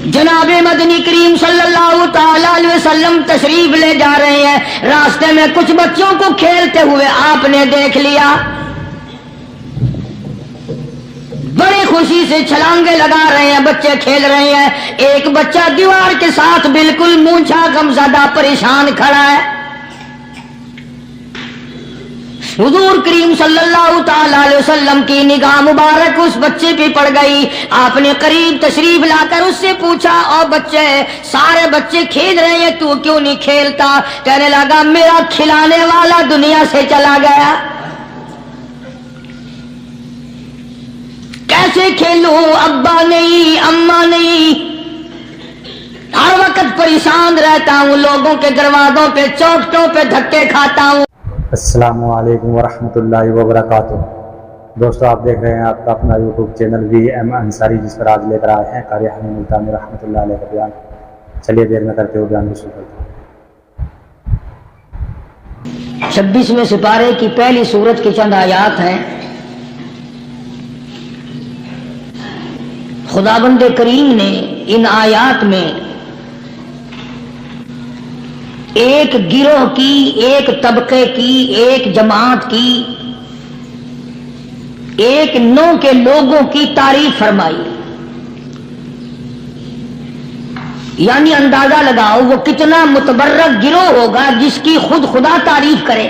جناب مدنی کریم صلی اللہ تعالی علیہ وسلم تشریف لے جا رہے ہیں، راستے میں کچھ بچوں کو کھیلتے ہوئے آپ نے دیکھ لیا، بڑی خوشی سے چھلانگے لگا رہے ہیں، بچے کھیل رہے ہیں، ایک بچہ دیوار کے ساتھ بالکل مونچھا غمزدہ پریشان کھڑا ہے۔ حضور کریم صلی اللہ تعالی علیہ وسلم کی نگاہ مبارک اس بچے پہ پڑ گئی، آپ نے قریب تشریف لا کر اس سے پوچھا، اور بچے سارے بچے کھیل رہے ہیں، تو کیوں نہیں کھیلتا؟ کہنے لگا میرا کھلانے والا دنیا سے چلا گیا، کیسے کھیلوں، ابا نہیں اماں نہیں، ہر وقت پریشان رہتا ہوں، لوگوں کے دروازوں پہ چوکھٹوں پہ دھکے کھاتا ہوں۔ السلام علیکم ورحمۃ اللہ وبرکاتہ۔ دوستو آپ دیکھ رہے ہیں آپ کا اپنا یوٹیوب چینل VM انصاری، جس پر آج لے کر آئے ہیں قاری حمید ملتانی رحمۃ اللہ علیہ کا بیان۔ چلیے دیر نہ کرتے ہوئے بیان کو شروع کرتے ہیں۔ 26ویں سپارے کی پہلی سورت کی چند آیات ہیں۔ خداوند کریم نے ان آیات میں ایک گروہ کی، ایک طبقے کی، ایک جماعت کی، ایک نوع کے لوگوں کی تعریف فرمائی، یعنی اندازہ لگاؤ وہ کتنا متبرک گروہ ہوگا جس کی خود خدا تعریف کرے،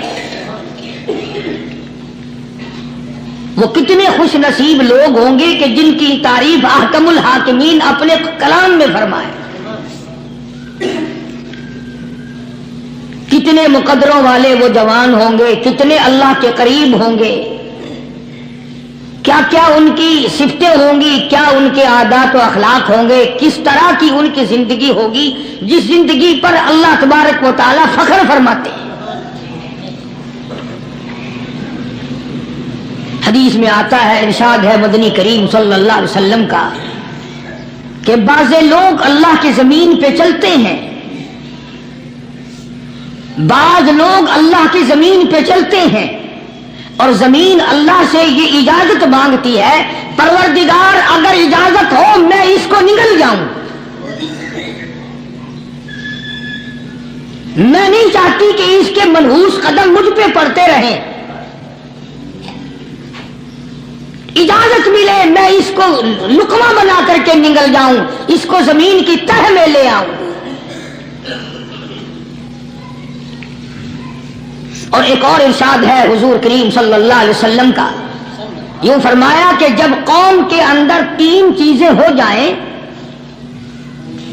وہ کتنے خوش نصیب لوگ ہوں گے کہ جن کی تعریف احکم الحاکمین اپنے کلام میں فرمائے، کتنے مقدروں والے وہ جوان ہوں گے، کتنے اللہ کے قریب ہوں گے، کیا کیا ان کی صفتیں ہوں گی، کیا ان کے عادات و اخلاق ہوں گے، کس طرح کی ان کی زندگی ہوگی جس زندگی پر اللہ تبارک و تعالی فخر فرماتے ہیں۔ حدیث میں آتا ہے، ارشاد ہے مدنی کریم صلی اللہ علیہ وسلم کا کہ بعض لوگ اللہ کی زمین پہ چلتے ہیں، بعض لوگ اللہ کی زمین پہ چلتے ہیں اور زمین اللہ سے یہ اجازت مانگتی ہے، پروردگار اگر اجازت ہو میں اس کو نگل جاؤں، میں نہیں چاہتی کہ اس کے منحوس قدم مجھ پہ پڑتے رہیں، اجازت ملے میں اس کو لقمہ بنا کر کے نگل جاؤں، اس کو زمین کی تہ میں لے آؤں۔ اور ایک اور ارشاد ہے حضور کریم صلی اللہ علیہ وسلم کا، یوں فرمایا کہ جب قوم کے اندر 3 چیزیں ہو جائیں،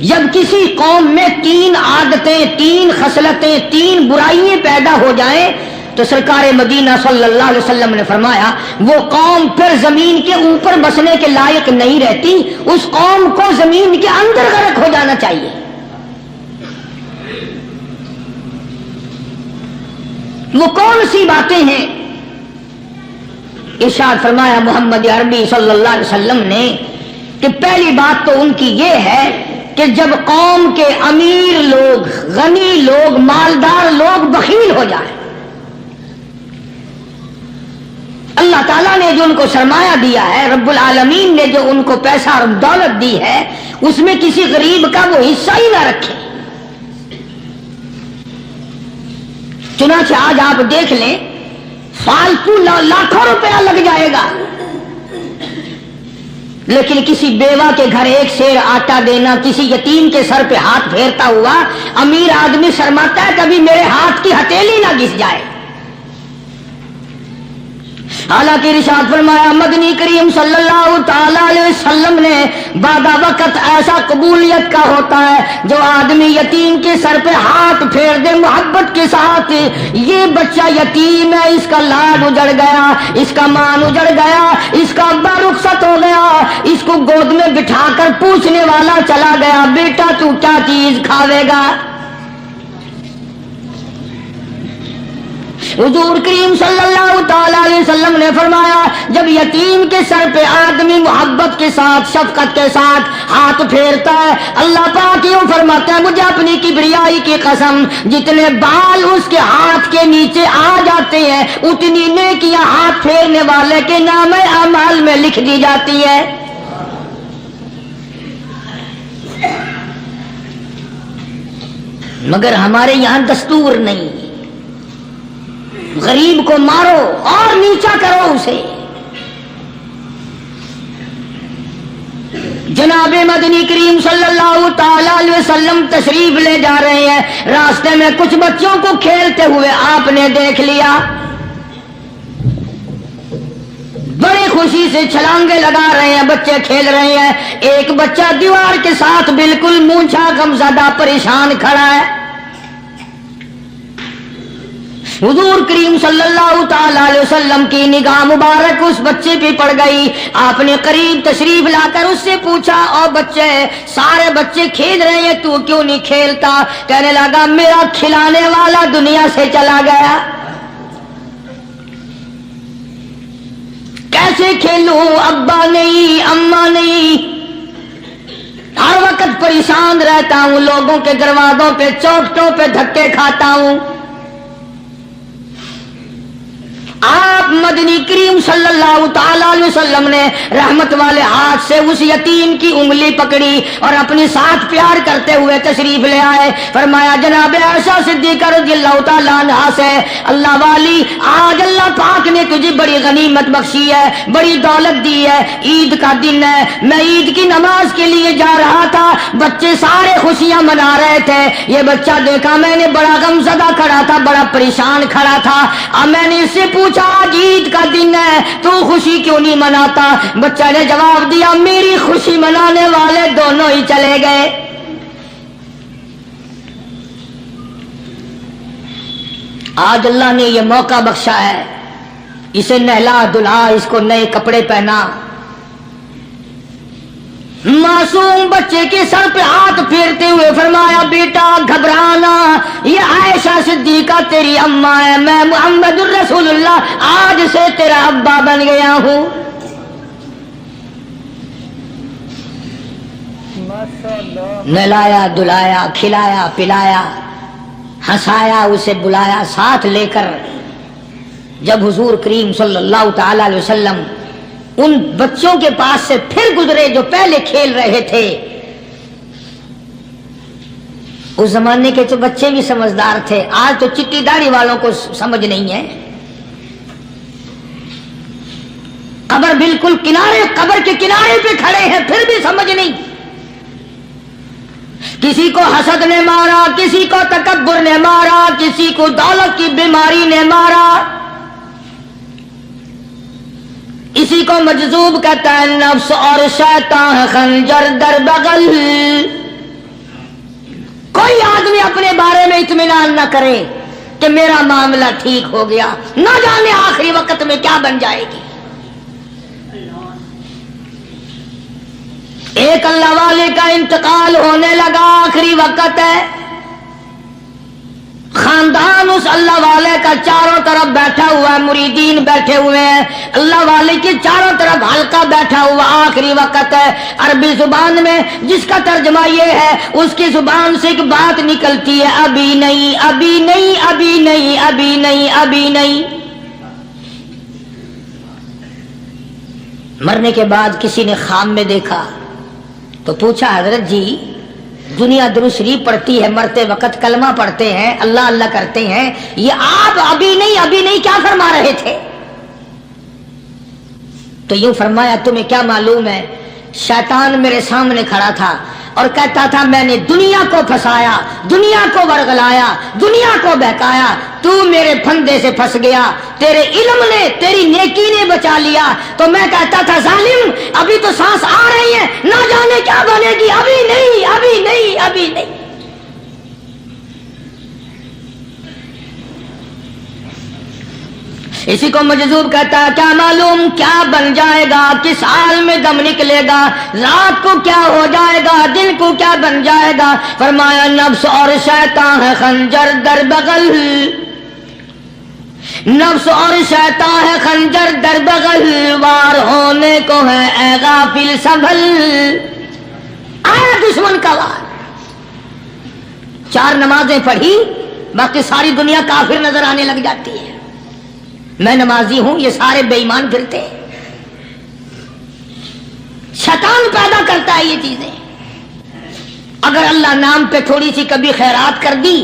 جب کسی قوم میں 3 عادتیں، 3 خصلتیں، 3 برائیاں پیدا ہو جائیں تو سرکار مدینہ صلی اللہ علیہ وسلم نے فرمایا وہ قوم پھر زمین کے اوپر بسنے کے لائق نہیں رہتی، اس قوم کو زمین کے اندر غرق ہو جانا چاہیے۔ وہ کون سی باتیں ہیں؟ ارشاد فرمایا محمد عربی صلی اللہ علیہ وسلم نے کہ پہلی بات تو ان کی یہ ہے کہ جب قوم کے امیر لوگ، غنی لوگ، مالدار لوگ بخیل ہو جائیں، اللہ تعالیٰ نے جو ان کو سرمایہ دیا ہے، رب العالمین نے جو ان کو پیسہ اور دولت دی ہے، اس میں کسی غریب کا وہ حصہ ہی نہ رکھے۔ چنانچہ آج آپ دیکھ لیں فالتو لاکھوں روپیہ لگ جائے گا، لیکن کسی بیوہ کے گھر 1 سیر آٹا دینا، کسی یتیم کے سر پہ ہاتھ پھیرتا ہوا امیر آدمی شرماتا ہے کبھی میرے ہاتھ کی ہتھیلی نہ گھس جائے۔ حالانکہ ارشاد فرمایا مدنی کریم صلی اللہ تعالی علیہ وسلم نے بعد وقت ایسا قبولیت کا ہوتا ہے جو آدمی یتیم کے سر پہ ہاتھ پھیر دے محبت کے ساتھ، یہ بچہ یتیم ہے، اس کا لاد اجڑ گیا، اس کا مان اجڑ گیا، اس کا ابا رخصت ہو گیا، اس کو گود میں بٹھا کر پوچھنے والا چلا گیا بیٹا تو کیا چیز کھاوے گا؟ حضور کریم صلی اللہ تعالی علیہ وسلم نے فرمایا جب یتیم کے سر پہ آدمی محبت کے ساتھ، شفقت کے ساتھ ہاتھ پھیرتا ہے، اللہ پاک یوں فرماتا ہے مجھے اپنی کبریائی کی قسم جتنے بال اس کے ہاتھ کے نیچے آ جاتے ہیں اتنی نیکیاں ہاتھ پھیرنے والے کے نام اعمال میں لکھ دی جاتی ہے۔ مگر ہمارے یہاں دستور نہیں. غریب کو مارو اور نیچا کرو اسے. جناب مدنی کریم صلی اللہ تعالی علیہ وسلم تشریف لے جا رہے ہیں. راستے میں کچھ بچوں کو کھیلتے ہوئے آپ نے دیکھ لیا. بڑی خوشی سے چھلانگے لگا رہے ہیں, بچے کھیل رہے ہیں. ایک بچہ دیوار کے ساتھ بالکل مونچھا غمزدہ پریشان کھڑا ہے. حضور کریم صلی اللہ تعالی علیہ وسلم کی نگاہ مبارک اس بچے پہ پڑ گئی. آپ نے قریب تشریف لا کر اس سے پوچھا, اور بچے, سارے بچے کھیل رہے ہیں, تو کیوں نہیں کھیلتا؟ کہنے لگا میرا کھلانے والا دنیا سے چلا گیا, کیسے کھیلوں؟ ابا نہیں, اماں نہیں, ہر وقت پریشان رہتا ہوں, لوگوں کے دروازوں پہ چوکھٹوں پہ دھکے کھاتا ہوں. آپ مدنی کریم صلی اللہ تعالی علیہ وسلم نے رحمت والے ہاتھ سے اس یتیم کی انگلی پکڑی اور اپنے ساتھ پیار کرتے ہوئے تشریف لے آئے. فرمایا جناب عائشہ صدیقہ رضی اللہ تعالی عنہا سے, اللہ والی آج اللہ پاک نے تجھے بڑی غنیمت بخشی ہے, بڑی دولت دی ہے, عید کا دن ہے, میں عید کی نماز کے لیے جا رہا تھا, بچے سارے خوشیاں منا رہے تھے, یہ بچہ دیکھا میں نے بڑا غمزدہ کھڑا تھا, بڑا پریشان کھڑا تھا. اب میں نے اس سے پوچھا آج عید کا دن ہے تو خوشی کیوں نہیں مناتا؟ بچہ نے جواب دیا میری خوشی منانے والے دونوں ہی چلے گئے. آج اللہ نے یہ موقع بخشا ہے, اسے نہلا دھلا, اس کو نئے کپڑے پہنا. معصوم بچے کے سر پہ ہاتھ پھیرتے ہوئے فرمایا بیٹا گھبرانا, یہ عائشہ صدیقہ تیری اماں ہے, میں محمد الرسول اللہ آج سے تیرا ابا بن گیا ہوں. نہلایا دھلایا, کھلایا پلایا, ہنسایا, اسے بلایا ساتھ لے کر. جب حضور کریم صلی اللہ تعالی علیہ وسلم ان بچوں کے پاس سے پھر گزرے جو پہلے کھیل رہے تھے, اس زمانے کے تو بچے بھی سمجھدار تھے, آج تو چٹی داڑھی والوں کو سمجھ نہیں ہے. قبر بالکل کنارے, قبر کے کنارے پہ کھڑے ہیں پھر بھی سمجھ نہیں. کسی کو حسد نے مارا, کسی کو تکبر نے مارا, کسی کو دولت کی بیماری نے مارا, اسی کو مجذوب کہتا ہے. نفس اور شیطان خنجر در بغل. کوئی آدمی اپنے بارے میں اطمینان نہ کرے کہ میرا معاملہ ٹھیک ہو گیا, نہ جانے آخری وقت میں کیا بن جائے گی. ایک اللہ والے کا انتقال ہونے لگا, آخری وقت ہے. خاندان اس اللہ والے کا چاروں طرف بیٹھا ہوا ہے, مریدین بیٹھے ہوئے ہیں, اللہ والے کے چاروں طرف حلقہ بیٹھا ہوا, آخری وقت ہے. عربی زبان میں جس کا ترجمہ یہ ہے, اس کی زبان سے ایک بات نکلتی ہے, ابھی نہیں, ابھی نہیں, ابھی نہیں, ابھی نہیں, ابھی نہیں. مرنے کے بعد کسی نے خواب میں دیکھا تو پوچھا حضرت جی دنیا درود شریف پڑھتی ہے, مرتے وقت کلمہ پڑھتے ہیں, اللہ اللہ کرتے ہیں, یہ آپ ابھی نہیں کیا فرما رہے تھے؟ تو یوں فرمایا تمہیں کیا معلوم ہے, شیطان میرے سامنے کھڑا تھا اور کہتا تھا میں نے دنیا کو پھنسایا, دنیا کو ورغلایا, دنیا کو بہکایا, تو میرے پھندے سے پھنس گیا, تیرے علم نے, تیری نیکی نے بچا لیا. تو میں کہتا تھا ظالم ابھی تو سانس آ رہی ہے, نہ جانے کیا بنے گی, ابھی نہیں, ابھی نہیں, ابھی نہیں. اسی کو مجذوب کہتا ہے, کیا معلوم کیا بن جائے گا, کس حال میں دم نکلے گا, رات کو کیا ہو جائے گا, دن کو کیا بن جائے گا. فرمایا نفس اور شیطان ہے خنجر در بغل, نفس اور شیطان ہے خنجر در بغل, وار ہونے کو ہے اے غافل سنبھل. آیا دشمن کا وار. 4 نمازیں پڑھی, باقی ساری دنیا کافر نظر آنے لگ جاتی ہے. میں نمازی ہوں, یہ سارے بے ایمان پھرتے ہیں. شیطان پیدا کرتا ہے یہ چیزیں. اگر اللہ نام پہ تھوڑی سی کبھی خیرات کر دی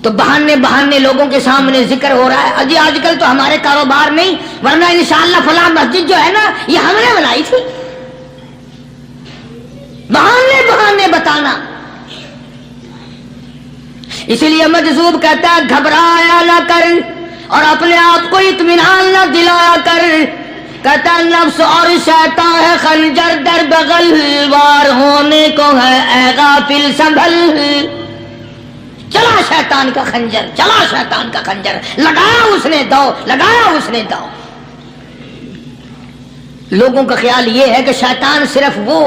تو بہانے بہانے لوگوں کے سامنے ذکر ہو رہا ہے، اجی آج کل تو ہمارے کاروبار نہیں، ورنہ انشاءاللہ فلاں مسجد جو ہے نا یہ ہم نے بنائی تھی، بہانے بہانے بتانا۔ اسی لیے مجذوب کہتا ہے گھبرایا نہ کر اور اپنے آپ کو اطمینان نہ دلایا کر، کہتا ہے نفس اور شیطان ہے خنجر در بغل، وار ہونے کو ہے اے غافل سنبھل۔ چلا شیطان کا خنجر، چلا شیطان کا خنجر، لگایا اس نے دو، لگایا اس نے دو۔ لوگوں کا خیال یہ ہے کہ شیطان صرف وہ،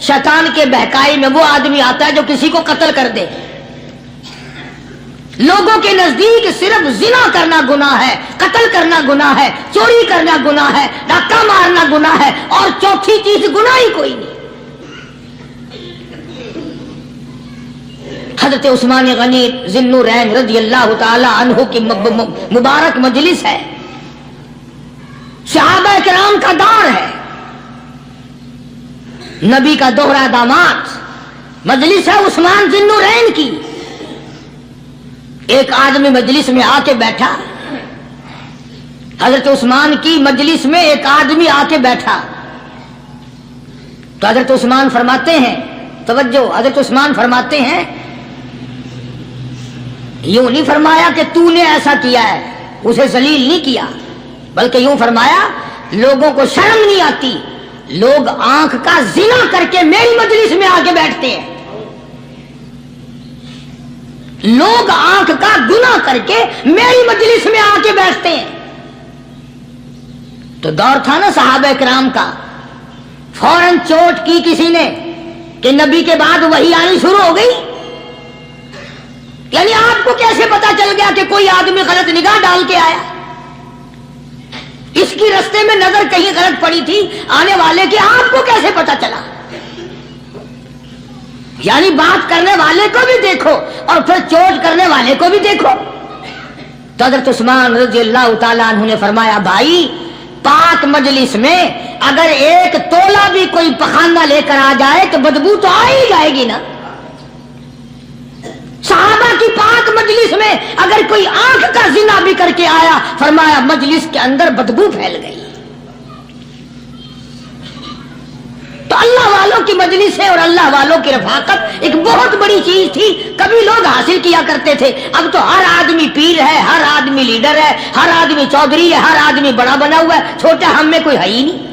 شیطان کے بہکائی میں وہ آدمی آتا ہے جو کسی کو قتل کر دے۔ لوگوں کے نزدیک صرف زنا کرنا گناہ ہے، قتل کرنا گناہ ہے، چوری کرنا گناہ ہے، ڈاکہ مارنا گناہ ہے، اور چوتھی چیز گناہ ہی کوئی نہیں۔ حضرت عثمان غنی ذی النورین رضی اللہ تعالی عنہ کی مبارک مجلس ہے، صحابہ کرام کا دور ہے، نبی کا دوہرا داماد، مجلس ہے عثمان ذی النورین کی۔ ایک آدمی مجلس میں آ کے بیٹھا، حضرت عثمان کی مجلس میں ایک آدمی آ کے بیٹھا تو حضرت عثمان فرماتے ہیں، توجہ، حضرت عثمان فرماتے ہیں، یوں نہیں فرمایا کہ تو نے ایسا کیا ہے، اسے ذلیل نہیں کیا، بلکہ یوں فرمایا لوگوں کو شرم نہیں آتی، لوگ آنکھ کا زنا کر کے میری مجلس میں آ کے بیٹھتے ہیں، لوگ آنکھ کا گناہ کر کے میری مجلس میں آ کے بیٹھتے ہیں۔ تو دور تھا نا صحابہ کرام کا، فوراً چوٹ کی کسی نے کہ نبی کے بعد وحی آنی شروع ہو گئی۔ یعنی آپ کو کیسے پتا چل گیا کہ کوئی آدمی غلط نگاہ ڈال کے آیا؟ اس کی رستے میں نظر کہیں غلط پڑی تھی آنے والے کی، آپ کو کیسے پتا چلا؟ یعنی بات کرنے والے کو بھی دیکھو اور پھر چوٹ کرنے والے کو بھی دیکھو۔ تو حضرت عثمان رضی اللہ تعالیٰ عنہ نے فرمایا، بھائی پاک مجلس میں اگر ایک تولا بھی کوئی پخانہ لے کر آ جائے تو بدبو تو آ ہی جائے گی نا۔ صحابہ کی پاک مجلس میں اگر کوئی آنکھ کا زنا بھی کر کے آیا، فرمایا مجلس کے اندر بدبو پھیل گئی۔ تو اللہ والوں کی مجلس ہے اور اللہ والوں کی رفاقت ایک بہت بڑی چیز تھی، کبھی لوگ حاصل کیا کرتے تھے، اب تو ہر آدمی پیر ہے، ہر آدمی لیڈر ہے، ہر آدمی چودھری ہے، ہر آدمی بڑا بنا ہوا ہے، چھوٹا ہم میں کوئی ہے ہی نہیں۔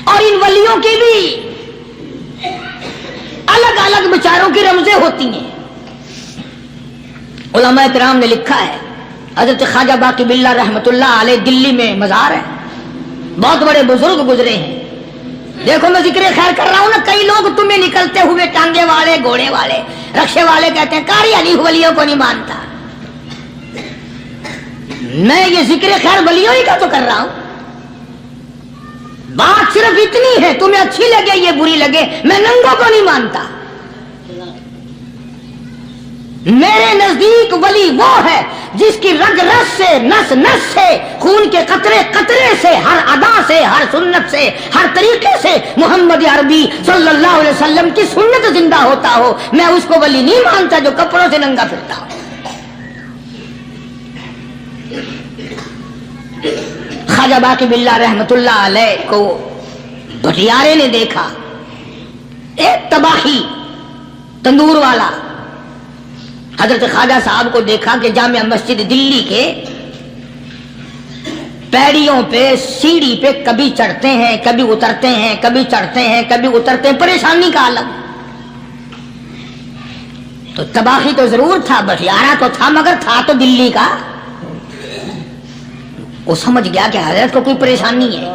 اور ان ولیوں کی بھی الگ الگ بیچاروں کی رمزیں ہوتی ہیں۔ علماء کرام نے لکھا ہے، حضرت خواجہ باقی باللہ رحمت اللہ علیہ دلی میں مزار ہے، بہت بڑے بزرگ گزرے ہیں۔ دیکھو میں ذکر خیر کر رہا ہوں نا، کئی لوگ تمہیں نکلتے ہوئے ٹانگے والے، گھوڑے والے، رکشے والے کہتے ہیں قاری علی ولیوں کو نہیں مانتا۔ میں یہ ذکر خیر ولیوں ہی کا تو کر رہا ہوں۔ بات صرف اتنی ہے، تمہیں اچھی لگے یہ بری لگے، میں ننگوں کو نہیں مانتا۔ میرے نزدیک ولی وہ ہے جس کی رگ رس سے، نس نس سے، خون کے قطرے قطرے سے، ہر ادا سے، ہر سنت سے، ہر طریقے سے محمد عربی صلی اللہ علیہ وسلم کی سنت زندہ ہوتا ہو۔ میں اس کو ولی نہیں مانتا جو کپڑوں سے ننگا پھرتا ہو۔ خواجہ باقی باللہ رحمت اللہ علیہ کو بھٹیارے نے دیکھا، ایک تباہی تندور والا، حضرت خواجہ صاحب کو دیکھا کہ جامع مسجد دلی کے پیڑیوں پہ، سیڑھی پہ کبھی چڑھتے ہیں کبھی اترتے ہیں، کبھی چڑھتے ہیں کبھی اترتے ہیں، پریشانی کا عالم۔ تو تباہی تو ضرور تھا، بٹیارہ تو تھا، مگر تھا تو دلی کا۔ وہ سمجھ گیا کہ حضرت کو کوئی پریشانی ہے،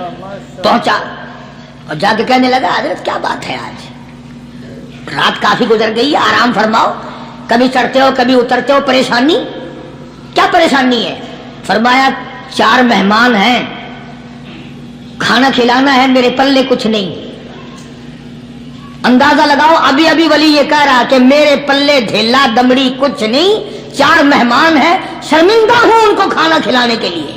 پہنچا اور جا کے کہنے لگا، حضرت کیا بات ہے، آج رات کافی گزر گئی ہے، آرام فرماؤ، کبھی چڑھتے ہو کبھی اترتے ہو، پریشانی کیا پریشانی ہے؟ فرمایا 4 مہمان ہیں، کھانا کھلانا ہے، میرے پلے کچھ نہیں۔ اندازہ لگاؤ، ابھی ابھی ولی یہ کہہ رہا کہ میرے پلے ڈھیلا دمڑی کچھ نہیں، 4 مہمان ہیں، شرمندہ ہوں ان کو کھانا کھلانے کے لیے۔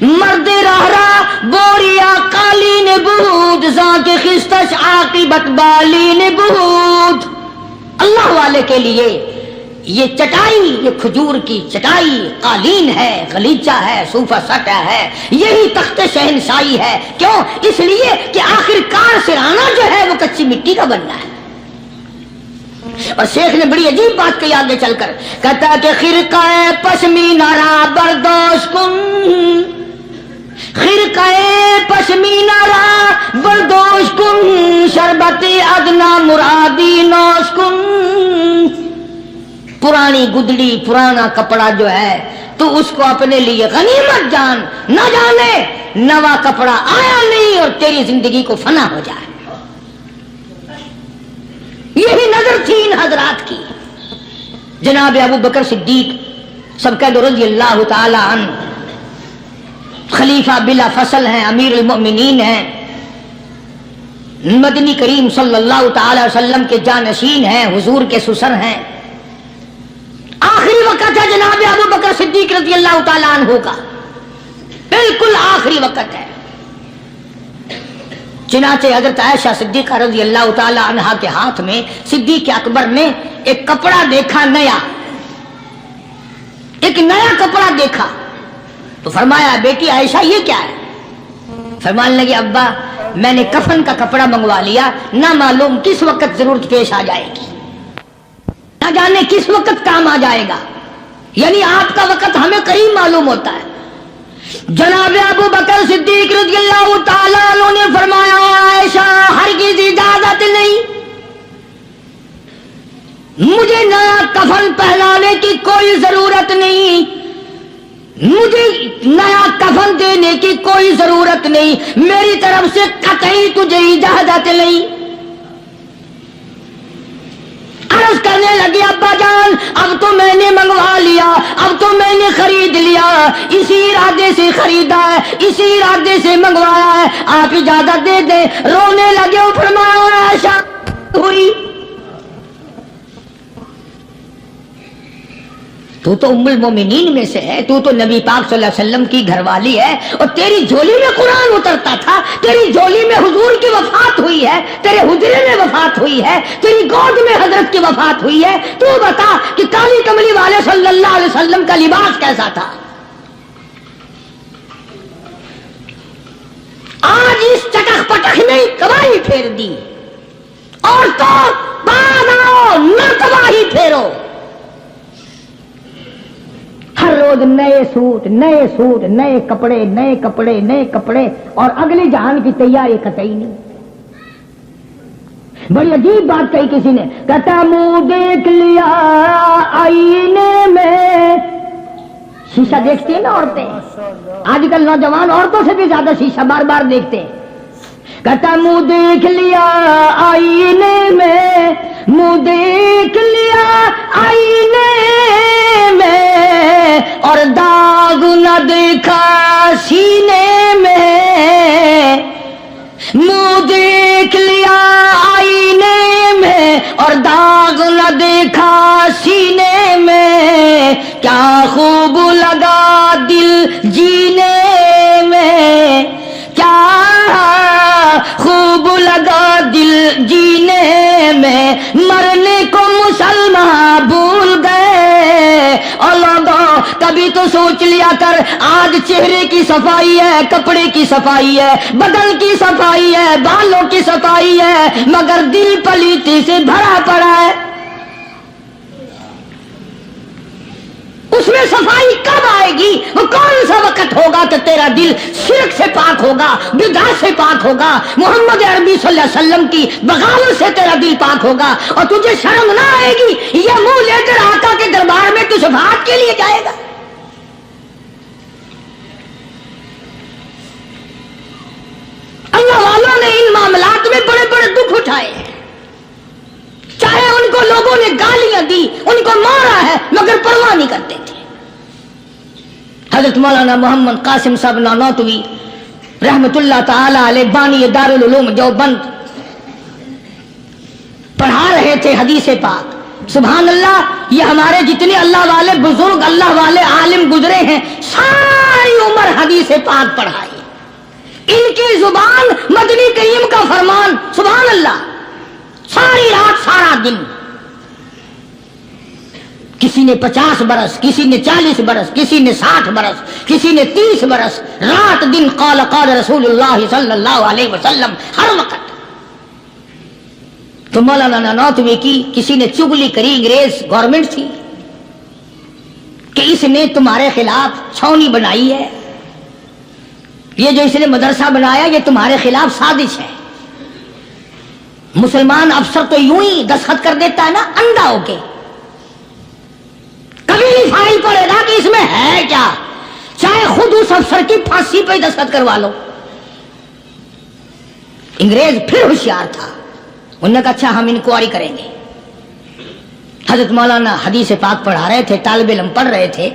مرد رہرا بوریا قالین بود ذاک خستش عاقبت بالین بود. اللہ والے کے لیے یہ چٹائی، یہ کھجور کی چٹائی قالین ہے، غلیچہ ہے، صوفہ سٹا ہے، یہی تخت شہنشاہی ہے. کیوں؟ اس لیے کہ آخر کار سرانا جو ہے وہ کچی مٹی کا بننا ہے. اور شیخ نے بڑی عجیب بات کہی آگے چل کر، کہتا کہ خرقہ پشمینہ را بردوش کن، خرقہ پشمینہ را بردوش کن، شربت ادنا مرادی نوش کن. پرانی گدڑی، پرانا کپڑا جو ہے تو اس کو اپنے لیے غنیمت جان، نہ جانے نوا کپڑا آیا نہیں اور تیری زندگی کو فنا ہو جائے. یہی نظر تھی ان حضرات کی. جناب ابو بکر صدیق سب کہہ دو رضی اللہ تعالی عنہ، خلیفہ بلا فصل ہیں، امیر المؤمنین ہیں، مدنی کریم صلی اللہ تعالی وسلم کے جانشین ہیں، حضور کے سسر ہیں. آخری وقت ہے جناب ابو بکر صدیق رضی اللہ تعالی عنہ کا، بالکل آخری وقت ہے. چنانچہ حضرت عائشہ صدیقہ رضی اللہ تعالی عنہا کے ہاتھ میں صدیق اکبر نے ایک کپڑا دیکھا، نیا، ایک نیا کپڑا دیکھا تو فرمایا بیٹی عائشہ یہ کیا ہے؟ فرمانے لگے ابا میں نے کفن کا کپڑا منگوا لیا، نہ معلوم کس وقت ضرورت پیش آ جائے گی، نہ جانے کس وقت کام آ جائے گا. یعنی آپ کا وقت ہمیں قریب معلوم ہوتا ہے. جناب ابو بکر صدیق رضی اللہ تعالیٰ عنہ نے فرمایا عائشہ ہرگز اجازت نہیں، مجھے نیا کفن پہنانے کی کوئی ضرورت نہیں، مجھے نیا کفن دینے کی کوئی ضرورت نہیں، میری طرف سے قطعی تجھے اجازت نہیں. عرض کرنے لگے ابا جان اب تو میں نے منگوا لیا، اب تو میں نے خرید لیا، اسی ارادے سے خریدا ہے، اسی ارادے سے منگوایا ہے، آپ اجازت دے دیں. رونے لگے. فرمایا عائشہ ہوئی تو تو ام المومنین میں سے ہے، تو نبی پاک صلی اللہ علیہ وسلم کی گھر والی ہے، اور تیری جھولی میں قرآن اترتا تھا، تیری جھولی میں حضور کی وفات ہوئی ہے، تیرے حجرے میں وفات ہوئی ہے، تیری گود میں حضرت کی وفات ہوئی ہے. تو بتا کہ کالی کملی والے صلی اللہ علیہ وسلم کا لباس کیسا تھا؟ آج اس چٹخ پٹخ نے تباہی پھیر دی. اور تو بعد آؤ نہ تباہی پھیرو. ہر روز نئے سوٹ، نئے سوٹ، نئے کپڑے، نئے کپڑے، نئے کپڑے، اور اگلے جہان کی تیاری قطعی نہیں. بڑی عجیب بات کہی کسی نے، کہتا منہ دیکھ لیا آئینے میں. شیشہ دیکھتی ہیں نا عورتیں، آج کل نوجوان عورتوں سے بھی زیادہ شیشہ بار بار دیکھتے ہیں. کہتا منہ دیکھ لیا آئینے میں، منہ دیکھ لیا آئینے میں، اور داغ نہ دیکھا سینے میں. منہ دیکھ لیا آئینے میں اور داغ نہ دیکھا سینے میں، کیا خوب لگا دل جینے میں، کیا خوب لگا دل جینے میں، مرنے کو مسلمان بھول گئے. اور لوگوں کبھی تو سوچ لیا کر، آج چہرے کی صفائی ہے، کپڑے کی صفائی ہے، بدن کی صفائی ہے، بالوں کی صفائی ہے، مگر دل پلیتی سے بھرا پڑا ہے. اس میں صفائی کب آئے گی؟ وہ کون سا وقت ہوگا کہ تیرا دل شرک سے پاک ہوگا، بدعت سے پاک ہوگا، محمد عربی صلی اللہ علیہ وسلم کی بغاوت سے تیرا دل پاک ہوگا، اور تجھے شرم نہ آئے گی؟ یہ منہ لے کر آقا کے دربار میں تو شفاعت کے لیے جائے گا. اللہ والوں نے ان معاملات میں بڑے بڑے دکھ اٹھائے ہیں، چاہے ان کو لوگوں نے گالیاں دی، ان کو مارا ہے، مگر پرواہ نہیں کرتے تھے. حضرت مولانا محمد قاسم صاحب نانوتوی رحمت اللہ تعالی علیہ بانی دارالعلوم دیوبند پڑھا رہے تھے حدیث پاک. سبحان اللہ. یہ ہمارے جتنے اللہ والے بزرگ اللہ والے عالم گزرے ہیں ساری عمر حدیث پاک پڑھائی. ان کی زبان مدنی کریم کا فرمان. سبحان اللہ. ساری رات سارا دن. کسی نے 50 برس, کسی نے 40 برس, کسی نے 60 برس, کسی نے 30 برس, رات دن قال قال رسول اللہ صلی اللہ علیہ وسلم ہر وقت. تو مولانا نانوتوی کی کسی نے چگلی کری, انگریز گورنمنٹ تھی کہ اس نے تمہارے خلاف چھاونی بنائی ہے, یہ جو اس نے مدرسہ بنایا یہ تمہارے خلاف سازش ہے. مسلمان افسر تو یوں ہی دستخط کر دیتا ہے نا اندھا ہو کے, کبھی نہیں فائل پڑے گا کہ اس میں ہے کیا, چاہے خود اس افسر کی پھانسی پہ دستخط کروا لو. انگریز پھر ہوشیار تھا, انہوں نے کہا اچھا ہم انکوائری کریں گے. حضرت مولانا حدیث پاک پڑھا رہے تھے, طالب علم پڑھ رہے تھے,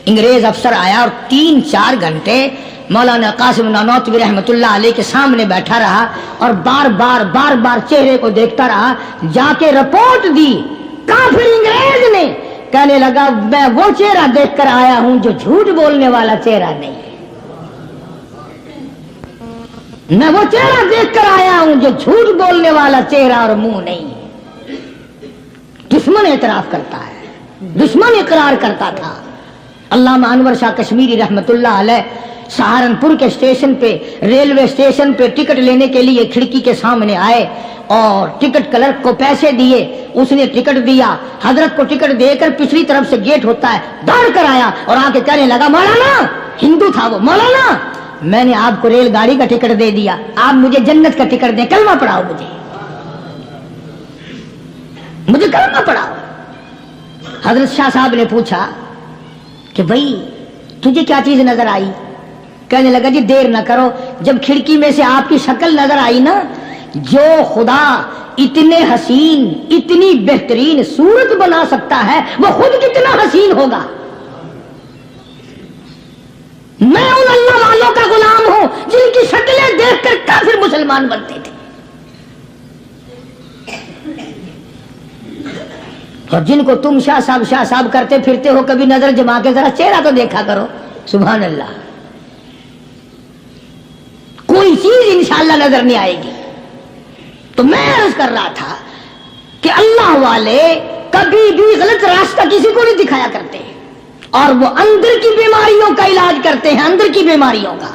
انگریز افسر آیا اور 3-4 گھنٹے مولانا قاسم نانوتوی رحمۃ اللہ علیہ کے سامنے بیٹھا رہا اور بار بار چہرے کو دیکھتا رہا. جا کے رپورٹ دی کافر انگریز نے, کہنے لگا میں وہ چہرہ دیکھ کر آیا ہوں جو جھوٹ بولنے والا چہرہ نہیں ہے, میں وہ چہرہ دیکھ کر آیا ہوں جو جھوٹ بولنے والا چہرہ اور منہ نہیں ہے. دشمن اعتراف کرتا ہے, دشمن اقرار کرتا تھا. علامہ انور شاہ کشمیری رحمت اللہ علیہ سہارنپور کے اسٹیشن پہ, ریلوے اسٹیشن پہ ٹکٹ لینے کے لیے کھڑکی کے سامنے آئے اور ٹکٹ کلرک کو پیسے دیے, اس نے ٹکٹ دیا, حضرت کو ٹکٹ دے کر پچھلی طرف سے گیٹ ہوتا ہے دوڑ کر آیا اور آ کے کہنے لگا مولانا, ہندو تھا وہ, مولانا میں نے آپ کو ریل گاڑی کا ٹکٹ دے دیا, آپ مجھے جنت کا ٹکٹ دیں, کلمہ پڑھاؤ مجھے کلمہ پڑھاؤ. حضرت شاہ صاحب نے پوچھا کہ بھائی تجھے کیا چیز نظر آئی؟ کہنے لگا جی دیر نہ کرو, جب کھڑکی میں سے آپ کی شکل نظر آئی نا, جو خدا اتنے حسین اتنی بہترین صورت بنا سکتا ہے وہ خود کتنا حسین ہوگا. میں ان اللہ والوں کا غلام ہوں جن کی شکلیں دیکھ کر کافر مسلمان بنتے تھے, اور جن کو تم شاہ صاحب کرتے پھرتے ہو, کبھی نظر جما کے ذرا چہرہ تو دیکھا کرو. سبحان اللہ. کوئی چیز انشاءاللہ نظر نہیں آئے گی. تو میں عرض کر رہا تھا کہ اللہ والے کبھی بھی غلط راستہ کسی کو نہیں دکھایا کرتے, اور وہ اندر کی بیماریوں کا علاج کرتے ہیں, اندر کی بیماریوں کا.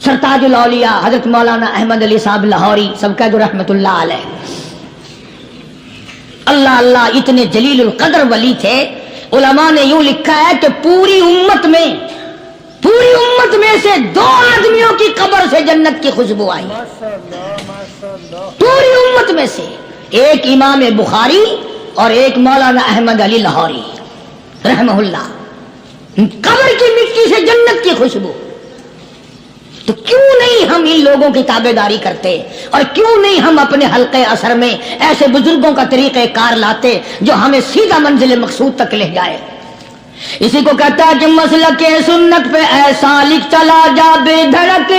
سرتاج الاولیاء حضرت مولانا احمد علی صاحب لاہوری سب کہہ دو رحمت اللہ علیہ, اللہ اللہ اتنے جلیل القدر ولی تھے. علماء نے یوں لکھا ہے کہ پوری امت میں سے 2 آدمیوں کی قبر سے جنت کی خوشبو آئی. پوری امت میں سے, ایک امام بخاری اور ایک مولانا احمد علی لاہوری رحمہ اللہ, قبر کی مٹی سے جنت کی خوشبو. تو کیوں نہیں ہم ان لوگوں کی تابع داری کرتے, اور کیوں نہیں ہم اپنے حلقے اثر میں ایسے بزرگوں کا طریقہ کار لاتے جو ہمیں سیدھا منزل مقصود تک لے جائے. اسی کو کہتا ہے کہ مسلک سنت پہ اے سالک چلا جا بے دھڑک,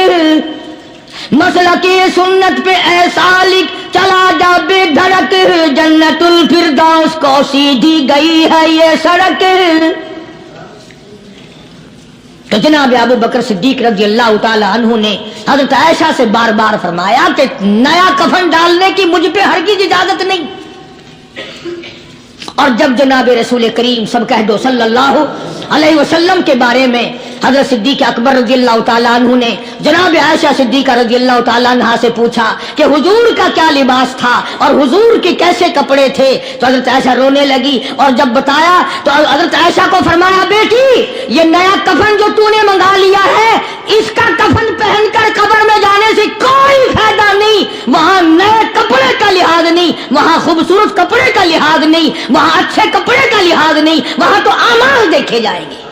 مسلک سنت پہ اے سالک چلا جا بے دھڑک, جنت الفردوس کو سیدھی گئی ہے یہ سڑک. تو جناب ابو بکر صدیق رضی اللہ تعالی عنہ نے حضرت عائشہ سے بار بار فرمایا کہ نیا کفن ڈالنے کی مجھ پہ ہرگز اجازت نہیں. اور جب جناب رسول کریم سب کہہ دو صلی اللہ علیہ وسلم کے بارے میں حضرت صدیق اکبر رضی اللہ تعالیٰ عنہ نے جناب عائشہ صدیقہ رضی اللہ تعالیٰ عنہ سے پوچھا کہ حضور کا کیا لباس تھا اور حضور کے کیسے کپڑے تھے, تو حضرت عائشہ رونے لگی, اور جب بتایا تو حضرت عائشہ کو فرمایا بیٹی یہ نیا کفن جو تو نے منگا لیا ہے اس کا کفن پہن کر قبر میں جانے سے کوئی فائدہ نہیں. وہاں نئے کپڑے کا لحاظ نہیں, وہاں خوبصورت کپڑے کا لحاظ نہیں, وہاں اچھے کپڑے کا لحاظ نہیں, وہاں تو اعمال دیکھے جائیں گے.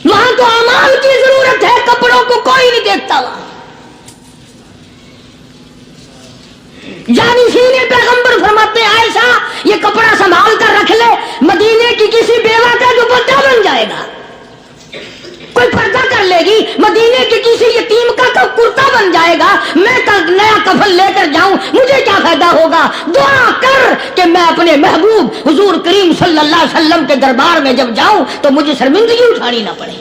وہاں تو اعمال کی ضرورت ہے, کپڑوں کو کوئی نہیں دیکھتا. وہاں جانشین پیغمبر فرماتے ہیں عائشہ یہ کپڑا سنبھال کر رکھ لے, مدینے کی کسی بیوہ کا جو بچہ بن جائے گا, کوئی پردہ کر لے گی مدینے کے کسی یتیم کا کرتا بن جائے گا، میں کل نیا کفن لے کر جاؤں، مجھے کیا فائدہ ہوگا؟ دعا کر کہ میں اپنے محبوب حضور کریم صلی اللہ علیہ وسلم کے دربار میں جب جاؤں تو مجھے شرمندگی اٹھانی نہ پڑے۔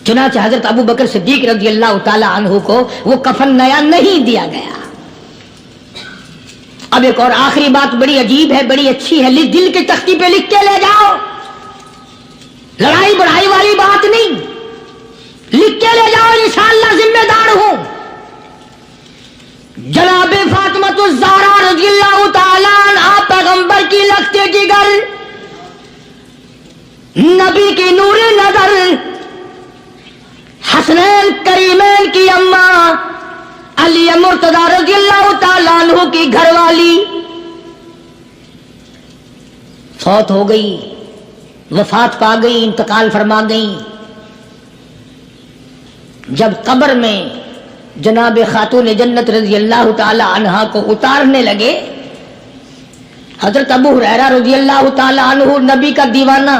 چنانچہ حضرت ابو بکر صدیق رضی اللہ تعالی عنہ کو وہ کفن نیا نہیں دیا گیا۔ اب ایک اور آخری بات بڑی عجیب ہے، بڑی اچھی ہے، دل کی تختی پہ لکھ کے لے جاؤ، لڑائی بڑھائی والی بات نہیں، لکھ کے لے جاؤ، انشاءاللہ ذمہ دار ہوں۔ جناب فاطمہ الزہرا رضی اللہ تعالیٰ عنہ پیغمبر کی لختے جگر، نبی کی نور نظر، حسنین کریمین کی اماں علی مرتضی رضی اللہ تعالیٰ عنہ کی گھر والی فوت ہو گئی، وفات پا گئی، انتقال فرما گئی۔ جب قبر میں جناب خاتون جنت رضی اللہ تعالی عنہا کو اتارنے لگے، حضرت ابو ہریرہ رضی اللہ تعالی عنہ نبی کا دیوانہ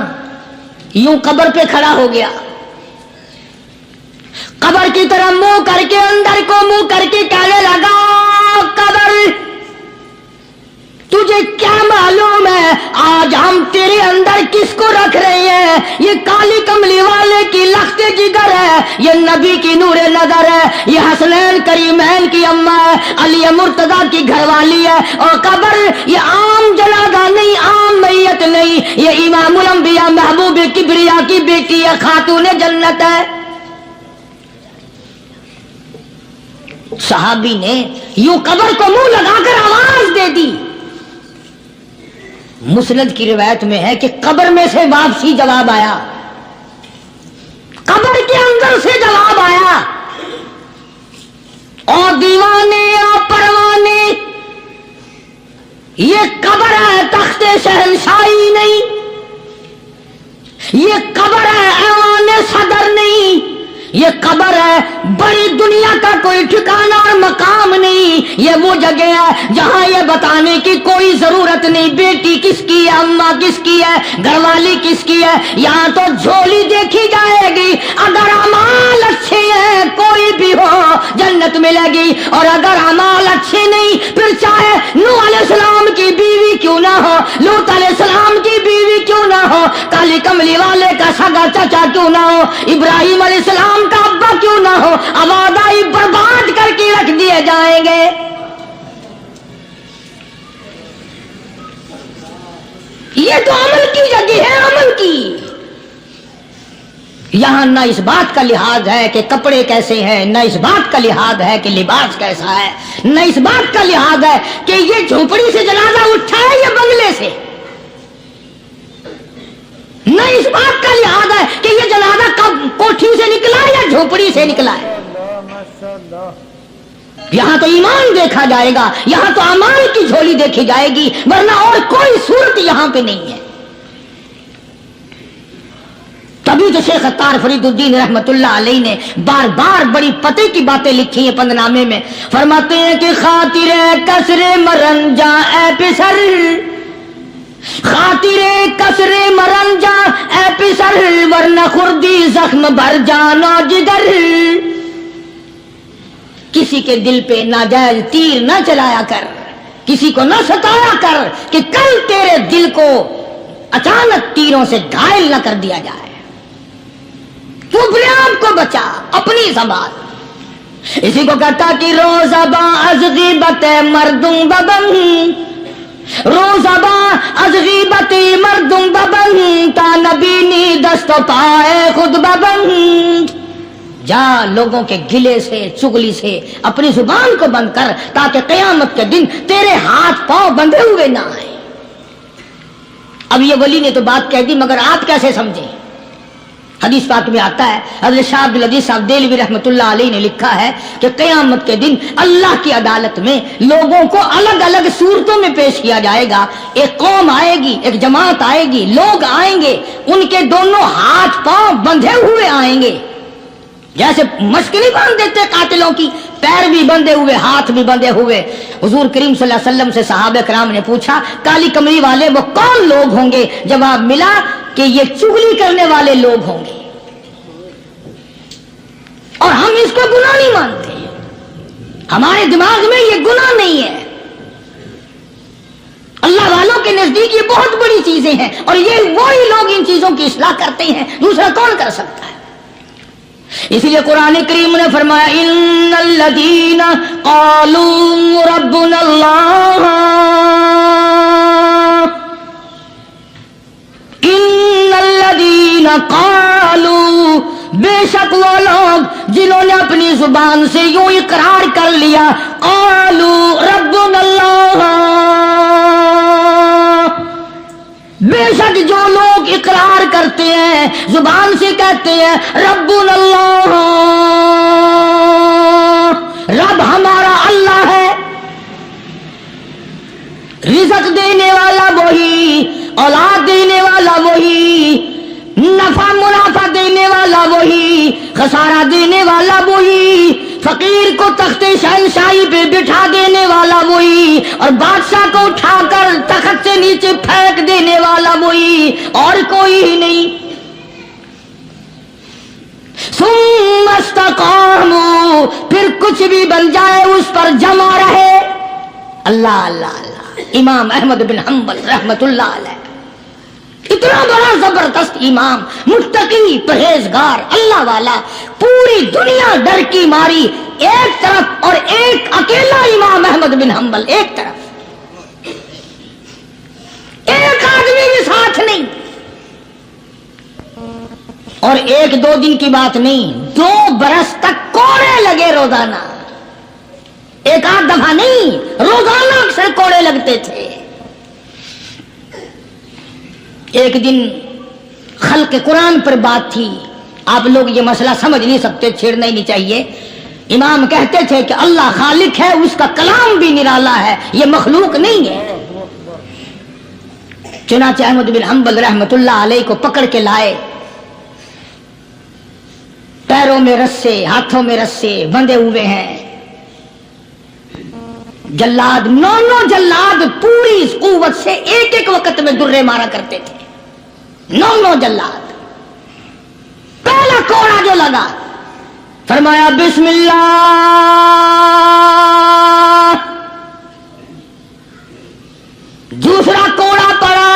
یوں قبر پہ کھڑا ہو گیا، قبر کی طرح منہ کر کے اندر کو منہ کر کے کہنے لگا، قبر تجھے کیا معلوم ہے آج ہم تیرے اندر کس کو رکھ رہے ہیں؟ یہ کالی کملی والے کی لخت جگر ہے، یہ نبی کی نور نظر ہے، یہ حسنین کریمین کی اماں ہے، علی مرتضی کی گھر والی ہے، اور قبر یہ عام جنازہ نہیں، عام میت نہیں، یہ امام الانبیاء محبوب کبریا کی بیٹی ہے، خاتون جنت ہے۔ صحابی نے یوں قبر کو منہ لگا کر آواز دے دی۔ مسند کی روایت میں ہے کہ قبر میں سے واپسی جواب آیا، قبر کے اندر سے جواب آیا، اور دیوانے اور پروانے، یہ قبر ہے تخت شہنشاہی نہیں، یہ قبر ہے ایوان صدر نہیں، یہ قبر ہے بڑی دنیا کا کوئی ٹھکانہ اور مقام نہیں، یہ وہ جگہ ہے جہاں یہ بتانے کی کوئی ضرورت نہیں بیٹی کس کی ہے، اماں کس کی ہے، گھر والی کس کی ہے، یہاں تو جھولی دیکھی جائے گی، اگر اعمال اچھے ہیں کوئی بھی ہو جنت ملے گی، اور اگر اعمال اچھے نہیں پھر چاہے نوح علیہ السلام کی بیوی کیوں نہ ہو، لوط علیہ السلام کی بیوی کیوں نہ ہو، کالی کملی والے کا سگا چچا کیوں نہ ہو، ابراہیم علیہ السلام کا ابا کیوں نہ ہو، آبادائی برباد کر کے رکھ دیے جائیں گے۔ یہ تو عمل کی جگہ ہے، عمل کی۔ یہاں نہ اس بات کا لحاظ ہے کہ کپڑے کیسے ہیں، نہ اس بات کا لحاظ ہے کہ لباس کیسا ہے، نہ اس بات کا لحاظ ہے کہ یہ جھونپڑی سے جنازہ اٹھا ہے یا بنگلے سے، نہ اس بات کا لحاظ ہے کہ یہ جنازہ کب کوٹھی سے نکلا یا جھونپڑی سے نکلا ہے۔ یہاں تو ایمان دیکھا جائے گا، یہاں تو اعمال کی جھولی دیکھی جائے گی، ورنہ اور کوئی صورت یہاں پہ نہیں ہے۔ تبھی تو شیخ عطار فرید الدین رحمت اللہ علیہ نے بار بار بڑی پتے کی باتیں لکھی ہیں پند نامے میں، فرماتے ہیں کہ خاطر کسر مرنجا اے پسر، خاطر کسر مرنجا اے پسر، ورنہ خردی زخم بھر جانا جگر۔ کسی کے دل پہ ناجائز تیر نہ چلایا کر، کسی کو نہ ستایا کر کہ کل تیرے دل کو اچانک تیروں سے گھائل نہ کر دیا جائے۔ تو اپنے آپ کو بچا، اپنی سنبھال۔ اسی کو کہتا کہ روزہ با از غیبت مردم ببن، روزہ با از غیبت مردم ببن، تا نبینی دست و پائے خود ببن۔ جا لوگوں کے گلے سے چگلی سے اپنی زبان کو بند کر، تاکہ قیامت کے دن تیرے ہاتھ پاؤں بندھے ہوئے نہ آئے۔ اب یہ ولی نے تو بات کہہ دی، مگر آپ کیسے سمجھیں؟ حدیث پاک میں آتا ہے، حضرت شاہ عبدالعزیز صاحب دہلوی رحمۃ اللہ علیہ نے لکھا ہے کہ قیامت کے دن اللہ کی عدالت میں لوگوں کو الگ الگ صورتوں میں پیش کیا جائے گا۔ ایک قوم آئے گی، ایک جماعت آئے گی، لوگ آئیں گے، ان کے دونوں ہاتھ پاؤں بندھے ہوئے آئیں گے، جیسے مشک نہیں باندھ دیتے قاتلوں کی، پیر بھی بندھے ہوئے، ہاتھ بھی بندھے ہوئے۔ حضور کریم صلی اللہ علیہ وسلم سے صحابہ کرام نے پوچھا، کالی کمری والے وہ کون لوگ ہوں گے؟ جواب ملا کہ یہ چغلی کرنے والے لوگ ہوں گے، اور ہم اس کو گناہ نہیں مانتے، ہمارے دماغ میں یہ گناہ نہیں ہے۔ اللہ والوں کے نزدیک یہ بہت بڑی چیزیں ہیں، اور یہ وہی لوگ ان چیزوں کی اصلاح کرتے ہیں، دوسرا کون کر سکتا ہے؟ اس لیے قرآن کریم نے فرمایا ان الذین قالوا ربنا اللہ، ان الذین قالوا، بے شک وہ لوگ جنہوں نے اپنی زبان سے یوں اقرار کر لیا، قالوا ربنا اللہ، بے شک جو لوگ اقرار کرتے ہیں، زبان سے کہتے ہیں ربنا اللہ، رب ہمارا اللہ ہے، رزق دینے والا وہی، اولاد دینے والا وہی، نفع منافع دینے والا وہی، خسارہ دینے والا وہی، فقیر کو تخت شہنشاہی پہ بٹھا دینے والا وہی، اور بادشاہ کو اٹھا کر تخت سے نیچے پھینک دینے والا وہی، اور کوئی ہی نہیں۔ ثم استقاموا، پھر کچھ بھی بن جائے اس پر جمع رہے۔ اللہ اللہ اللہ، امام احمد بن حنبل رحمت اللہ علیہ، اتنا بڑا زبردست امام، متقی، پرہیزگار، اللہ والا، پوری دنیا ڈر کی ماری ایک طرف، اور ایک اکیلا امام احمد بن حنبل ایک طرف، ایک آدمی بھی ساتھ نہیں، اور ایک دو دن کی بات نہیں، 2 برس تک کوڑے لگے روزانہ، ایک آدھ دفعہ نہیں، روزانہ اکثر کوڑے لگتے تھے۔ ایک دن خلق قرآن پر بات تھی، آپ لوگ یہ مسئلہ سمجھ نہیں سکتے، چھیڑنا ہی نہیں چاہیے۔ امام کہتے تھے کہ اللہ خالق ہے، اس کا کلام بھی نرالا ہے، یہ مخلوق نہیں ہے۔ چنانچہ احمد بن حنبل رحمت اللہ علیہ کو پکڑ کے لائے، پیروں میں رسے، ہاتھوں میں رسے بندھے ہوئے ہیں، جلاد، 9 جلاد پوری قوت سے ایک ایک وقت میں درے مارا کرتے تھے، 9 جلاد۔ پہلا کوڑا جو لگا، فرمایا بسم اللہ، دوسرا کوڑا پڑا،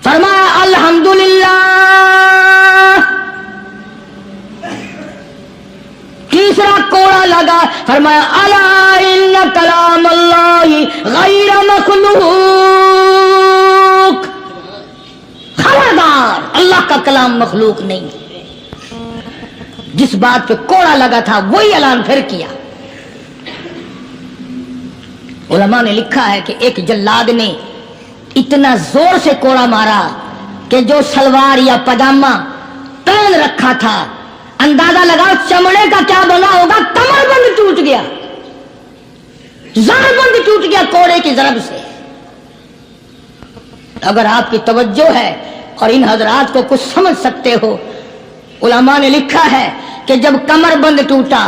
فرمایا الحمدللہ، تیسرا کوڑا لگا، فرمایا الا ان کلام اللہ غیر مخلوق، خبردار اللہ کا کلام مخلوق نہیں۔ جس بات پہ کوڑا لگا تھا وہی اعلان پھر کیا۔ علماء نے لکھا ہے کہ ایک جلاد نے اتنا زور سے کوڑا مارا کہ جو سلوار یا پاجامہ پہن رکھا تھا، اندازہ لگا چمڑے کا کیا بنا ہوگا، کمر بند ٹوٹ گیا، زار بند ٹوٹ گیا کوڑے کی ضرب سے۔ اگر آپ کی توجہ ہے اور ان حضرات کو کچھ سمجھ سکتے ہو، علماء نے لکھا ہے کہ جب کمر بند ٹوٹا،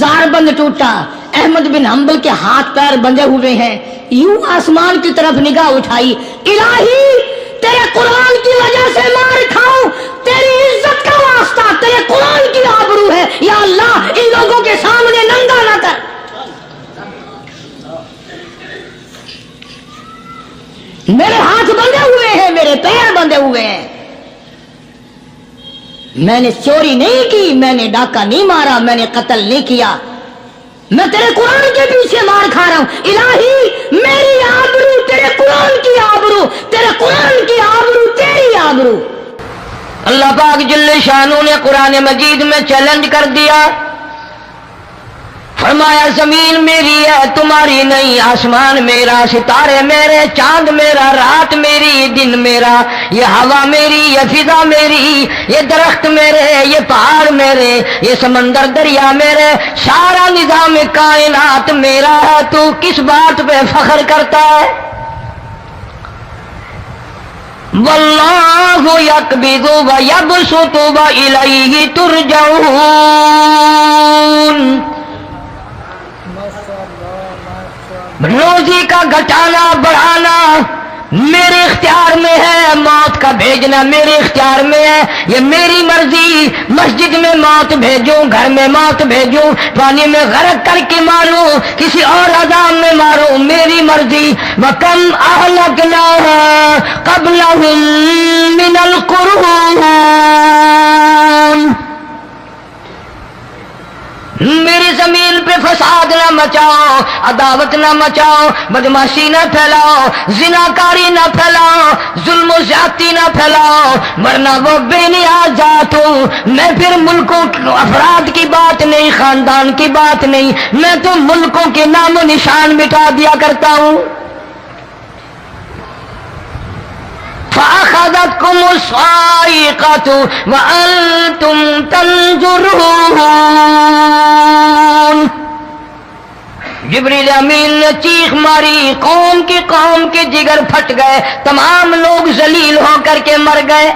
زار بند ٹوٹا، احمد بن حنبل کے ہاتھ پیر بندھے ہوئے ہیں، یوں آسمان کی طرف نگاہ اٹھائی، الہی تیرے قرآن کی وجہ سے مار کھاؤں، تیری عزت کا واسطہ، تیرے قرآن کی آبرو ہے، یا اللہ ان لوگوں کے سامنے ننگا نہ کر۔ میرے ہاتھ بندھے ہوئے ہیں، میرے پیر بندھے ہوئے ہیں، میں نے چوری نہیں کی، میں نے ڈاکہ نہیں مارا، میں نے قتل نہیں کیا، میں تیرے قرآن کے پیچھے مار کھا رہا ہوں، الہی میری آبرو تیرے قرآن کی آبرو، تیرے قرآن کی آبرو تیری آبرو۔ اللہ پاک جل شانہ نے قرآن مجید میں چیلنج کر دیا، فرمایا زمین میری ہے تمہاری نہیں، آسمان میرا، ستارے میرے، چاند میرا، رات میری، دن میرا، یہ ہوا میری، یہ فضا میری، یہ درخت میرے، یہ پہاڑ میرے، یہ سمندر دریا میرے، سارا نظام کائنات میرا ہے، تو کس بات پہ فخر کرتا ہے؟ واللہ یقبض ویبسط والیہ ترجعون، روزی کا گھٹانا بڑھانا میرے اختیار میں ہے، موت کا بھیجنا میرے اختیار میں ہے، یہ میری مرضی، مسجد میں موت بھیجوں، گھر میں موت بھیجوں، پانی میں غرق کر کے ماروں، کسی اور عذاب میں ماروں، میری مرضی۔ وَكَمْ أَهْلَكْنَا قَبْلَهُم مِّنَ الْقُرُونِ، میری زمین پہ فساد نہ مچاؤ، عداوت نہ مچاؤ، بدماشی نہ پھیلاؤ، زناکاری نہ پھیلاؤ، ظلم و زیادتی نہ پھیلاؤ، ورنہ وہ بے نیاز ذات ہوں۔ میں پھر ملکوں افراد کی بات نہیں، خاندان کی بات نہیں، میں تو ملکوں کے نام و نشان مٹا دیا کرتا ہوں۔ فَأَخَذَتْكُمُ الصَّاعِقَةُ وَأَنْتُمْ تَنْظُرُونَ، جبریل امین نے چیخ ماری، قوم کے جگر پھٹ گئے، تمام لوگ ذلیل ہو کر کے مر گئے۔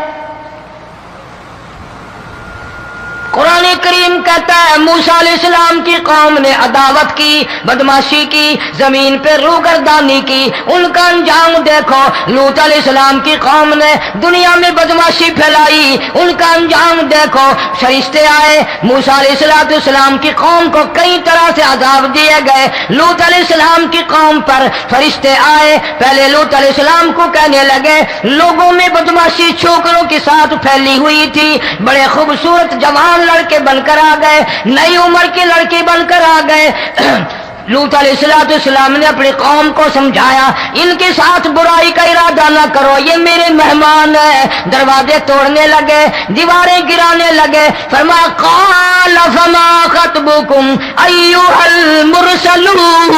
قرآن کریم کہتا ہے موسیٰ علیہ السلام کی قوم نے عداوت کی، بدماشی کی، زمین پہ روگردانی کی، ان کا انجام دیکھو۔ لوط علیہ السلام کی قوم نے دنیا میں بدماشی پھیلائی، ان کا انجام دیکھو۔ فرشتے آئے، موسیٰ علیہ السلام کی قوم کو کئی طرح سے عذاب دیے گئے۔ لوط علیہ السلام کی قوم پر فرشتے آئے، پہلے لوط علیہ السلام کو کہنے لگے، لوگوں میں بدماشی چھوکروں کے ساتھ پھیلی ہوئی تھی، بڑے خوبصورت جوان لڑکے بن کر آ گئے، نئی عمر کے لڑکے بن کر آ گئے۔ لوط علیہ السلام نے اپنی قوم کو سمجھایا، ان کے ساتھ برائی کا ارادہ نہ کرو، یہ میرے مہمان ہیں۔ دروازے توڑنے لگے، دیواریں گرانے لگے، فرمایا قال فما خطبکم ایھا المرسلون،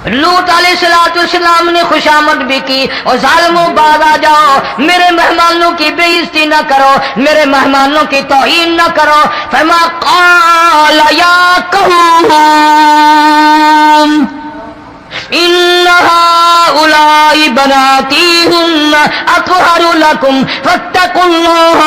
لوط علیہ السلام نے خوشامد بھی کی، اور ظالموں باز آ جاؤ، میرے مہمانوں کی بے عزتی نہ کرو، میرے مہمانوں کی توہین نہ کرو۔ فرمایا قال یا قوم ان هؤلاء بناتی ہن اطہر لکم فاتقوا اللہ۔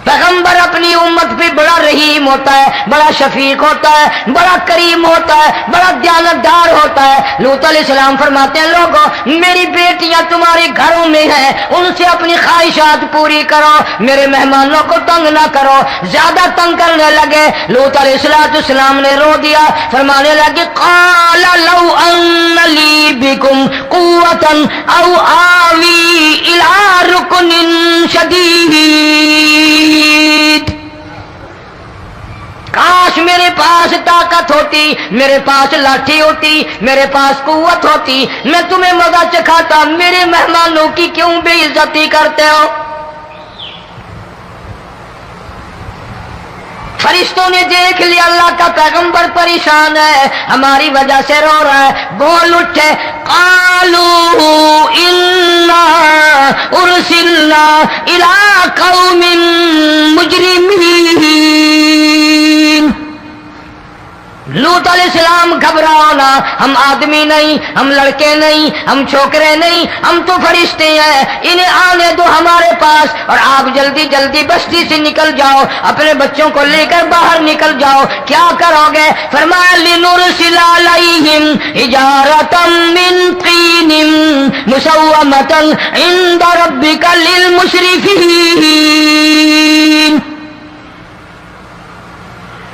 پیغمبر اپنی امت پہ بڑا رحیم ہوتا ہے، بڑا شفیق ہوتا ہے، بڑا کریم ہوتا ہے، بڑا دیانتدار ہوتا ہے۔ لوط علیہ السلام فرماتے ہیں لوگوں، میری بیٹیاں تمہارے گھروں میں ہیں، ان سے اپنی خواہشات پوری کرو، میرے مہمانوں کو تنگ نہ کرو۔ زیادہ تنگ کرنے لگے، لوط علیہ السلام نے رو دیا، فرمانے لگے قال لو ان لی بکم قوۃ او آوی الی رکن شدید، کاش میرے پاس طاقت ہوتی، میرے پاس لاٹھی ہوتی، میرے پاس قوت ہوتی، میں تمہیں مزہ چکھاتا، میرے مہمانوں کی کیوں بے عزتی کرتے ہو؟ فرشتوں نے دیکھ لیا اللہ کا پیغمبر پریشان ہے، ہماری وجہ سے رو رہا ہے، بول اٹھے قالوا انا ارسلنا الی قوم مجرمین۔ لوط علیہ السلام گھبراؤ نہ، ہم آدمی نہیں، ہم لڑکے نہیں، ہم چھوکرے نہیں، ہم تو فرشتے ہیں، انہیں آنے دو ہمارے پاس، اور آپ جلدی جلدی بستی سے نکل جاؤ، اپنے بچوں کو لے کر باہر نکل جاؤ۔ کیا کرو گے؟ فرمایا لنرسل علیہم حجارۃ من طین مسومۃ عند ربک للمسرفین،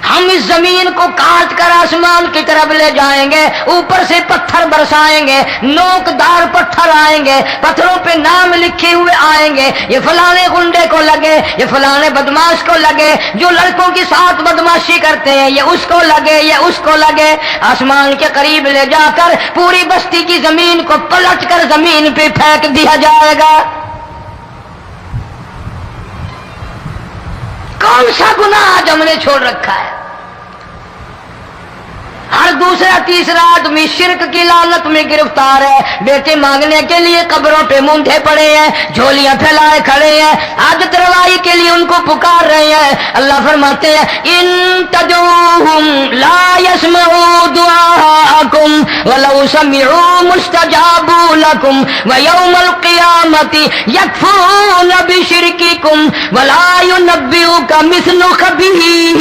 ہم اس زمین کو کاٹ کر آسمان کی طرف لے جائیں گے، اوپر سے پتھر برسائیں گے، نوکدار پتھر آئیں گے، پتھروں پہ نام لکھے ہوئے آئیں گے، یہ فلانے گنڈے کو لگے، یہ فلانے بدماش کو لگے، جو لڑکوں کے ساتھ بدماشی کرتے ہیں یہ اس کو لگے، یہ اس کو لگے۔ آسمان کے قریب لے جا کر پوری بستی کی زمین کو پلٹ کر زمین پہ پھینک دیا جائے گا۔ کون سا گناہ آج ہم نے چھوڑ رکھا ہے؟ ہر دوسرا تیسرا آدمی شرک کی لعنت میں گرفتار ہے، بیٹے مانگنے کے لیے قبروں پہ مونڈے پڑے ہیں، جھولیاں پھیلائے کھڑے ہیں، حاجت روائی کے لیے ان کو پکار رہے ہیں۔ اللہ فرماتے ہیں ان تدعوہم لا يسمعوا دعاءکم ولو سمعوا مستجابوا لکم ویوم القیامۃ یکفرون بشرککم ولا ینبئک مثل خبیر۔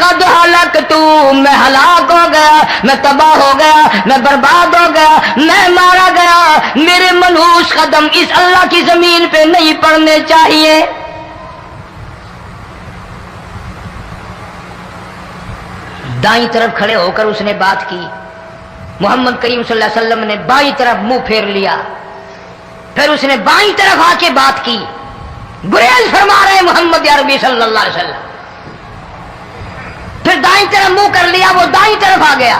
قد ہلکتو، میں ہلاک ہو گیا، میں تباہ ہو گیا، میں برباد ہو گیا، میں مارا گیا، میرے منحوس قدم اس اللہ کی زمین پہ نہیں پڑنے چاہیے۔ دائیں طرف کھڑے ہو کر اس نے بات کی، محمد کریم صلی اللہ علیہ وسلم نے بائیں طرف منہ پھیر لیا، پھر اس نے بائیں طرف آ کے بات کی، گریز فرما رہے محمد عربی صلی اللہ علیہ وسلم، پھر دائیں طرف منہ کر لیا، وہ دائیں طرف آ گیا۔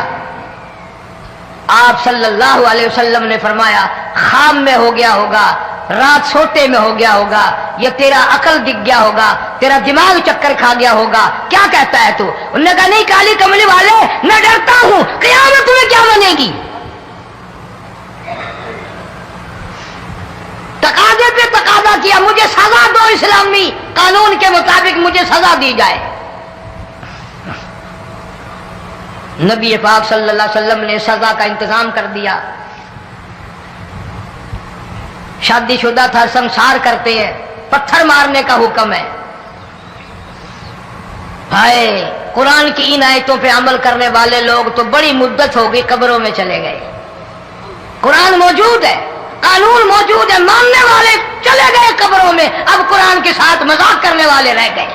آپ صلی اللہ علیہ وسلم نے فرمایا خواب میں ہو گیا ہوگا، رات سوتے میں ہو گیا ہوگا، یا تیرا عقل دکھ گیا ہوگا، تیرا دماغ چکر کھا گیا ہوگا، کیا کہتا ہے تو؟ انہوں نے کہا نہیں کالی کملی والے، میں ڈرتا ہوں قیامت تمہیں کیا بنے گی؟ تقاضے پہ تقاضا کیا، مجھے سزا دو، اسلامی قانون کے مطابق مجھے سزا دی جائے۔ نبی پاک صلی اللہ علیہ وسلم نے سزا کا انتظام کر دیا۔ شادی شدہ تھا، سنسار کرتے ہیں، پتھر مارنے کا حکم ہے۔ ہائے، قرآن کی ان آیتوں پہ عمل کرنے والے لوگ تو بڑی مدت ہو گئی قبروں میں چلے گئے۔ قرآن موجود ہے، قانون موجود ہے، ماننے والے چلے گئے قبروں میں، اب قرآن کے ساتھ مذاق کرنے والے رہ گئے۔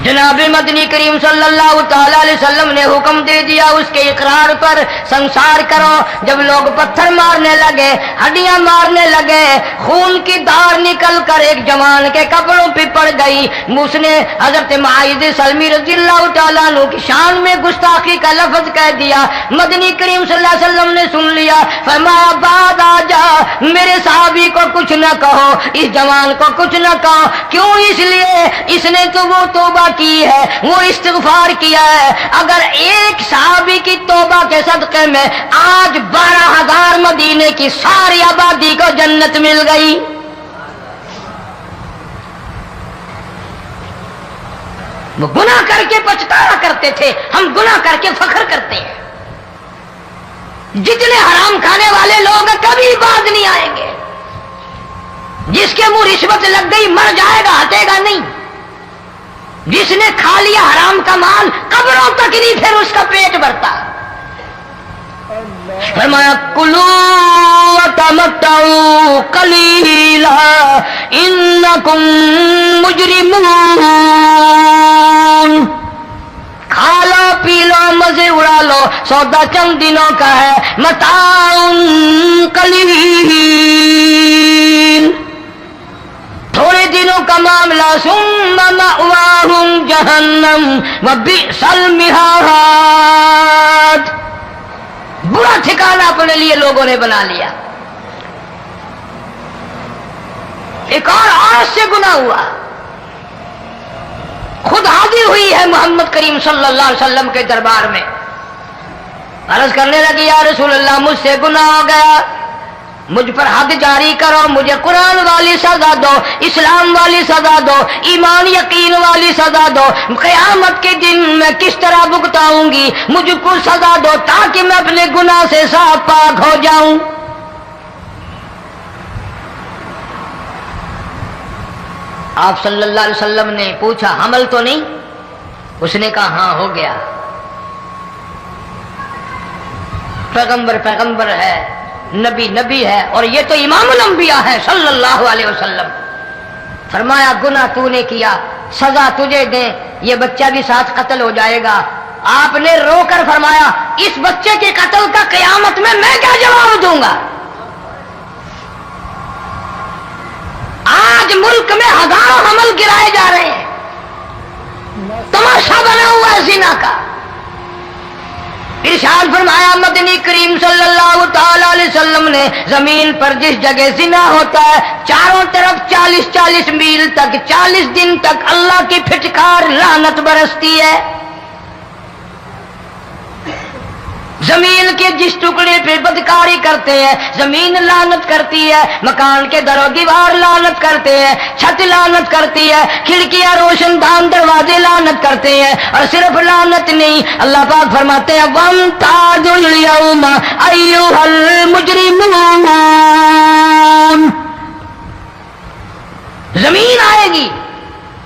جناب مدنی کریم صلی اللہ تعالی علیہ وسلم نے حکم دے دیا اس کے اقرار پر سنسار کرو۔ جب لوگ پتھر مارنے لگے، ہڈیاں مارنے لگے، خون کی دھار نکل کر ایک جوان کے کپڑوں پہ پڑ گئی، اس نے حضرت معاذ سلمی رضی اللہ تعالیٰ عنہ کی شان میں گستاخی کا لفظ کہہ دیا۔ مدنی کریم صلی اللہ علیہ وسلم نے سن لیا، فرمایا بعد آ جا، میرے صحابی کو کچھ نہ کہو، اس جوان کو کچھ نہ کہو۔ کیوں؟ اس لیے اس نے تو وہ توبہ کی ہے، وہ استغفار کیا ہے۔ اگر ایک صحابی کی توبہ کے صدقے میں آج 12,000 مدینے کی ساری آبادی کو جنت مل گئی۔ وہ گناہ کر کے پچھتایا کرتے تھے، ہم گناہ کر کے فخر کرتے ہیں۔ جتنے حرام کھانے والے لوگ کبھی بعد نہیں آئیں گے۔ جس کے منہ رشوت لگ گئی مر جائے گا، ہٹے گا نہیں۔ جس نے کھا لیا حرام کا مال قبروں تک نہیں پھر اس کا پیٹ بھرتا۔ فرمایا کلو وتمتعوا قلیلا انکم مجرمون، کھا لو پی لو مزے اڑا لو، سودا چند دنوں کا ہے، متاع قلیل، تھوڑے دنوں کا معاملہ، ثم مأواہم جہنم وبئس المہاد، برا ٹھکانہ اپنے لیے لوگوں نے بنا لیا۔ ایک اور عورت سے گناہ ہوا، خود حاضر ہوئی ہے محمد کریم صلی اللہ علیہ وسلم کے دربار میں، عرض کرنے لگی یا رسول اللہ مجھ سے گناہ ہو گیا، مجھ پر حد جاری کرو، مجھے قرآن والی سزا دو، اسلام والی سزا دو، ایمان یقین والی سزا دو، قیامت کے دن میں کس طرح بھگتاؤں گی، مجھ کو سزا دو تاکہ میں اپنے گناہ سے صاف پاک ہو جاؤں۔ آپ صلی اللہ علیہ وسلم نے پوچھا حمل تو نہیں؟ اس نے کہا ہاں ہو گیا۔ پیغمبر ہے، نبی ہے، اور یہ تو امام الانبیاء ہے صلی اللہ علیہ وسلم۔ فرمایا گناہ تو نے کیا، سزا تجھے دیں، یہ بچہ بھی ساتھ قتل ہو جائے گا۔ آپ نے رو کر فرمایا اس بچے کے قتل کا قیامت میں کیا جواب دوں گا؟ آج ملک میں ہزاروں حمل گرائے جا رہے ہیں، تماشا بنا ہوا ہے زنا کا۔ ارشاد فرمایا مدنی کریم صلی اللہ تعالی علیہ وسلم نے زمین پر جس جگہ زنا ہوتا ہے چاروں طرف 40 میل تک 40 دن تک اللہ کی پھٹکار لعنت برستی ہے۔ زمین کے جس ٹکڑے پہ بدکاری کرتے ہیں زمین لعنت کرتی ہے، مکان کے در و دیوار لعنت کرتے ہیں، چھت لعنت کرتی ہے، کھڑکیاں روشن دان دروازے لعنت کرتے ہیں، اور صرف لعنت نہیں، اللہ پاک فرماتے ہیں وَامْتَازُوا الْيَوْمَ أَيُّهَا الْمُجْرِمُونَ، زمین آئے گی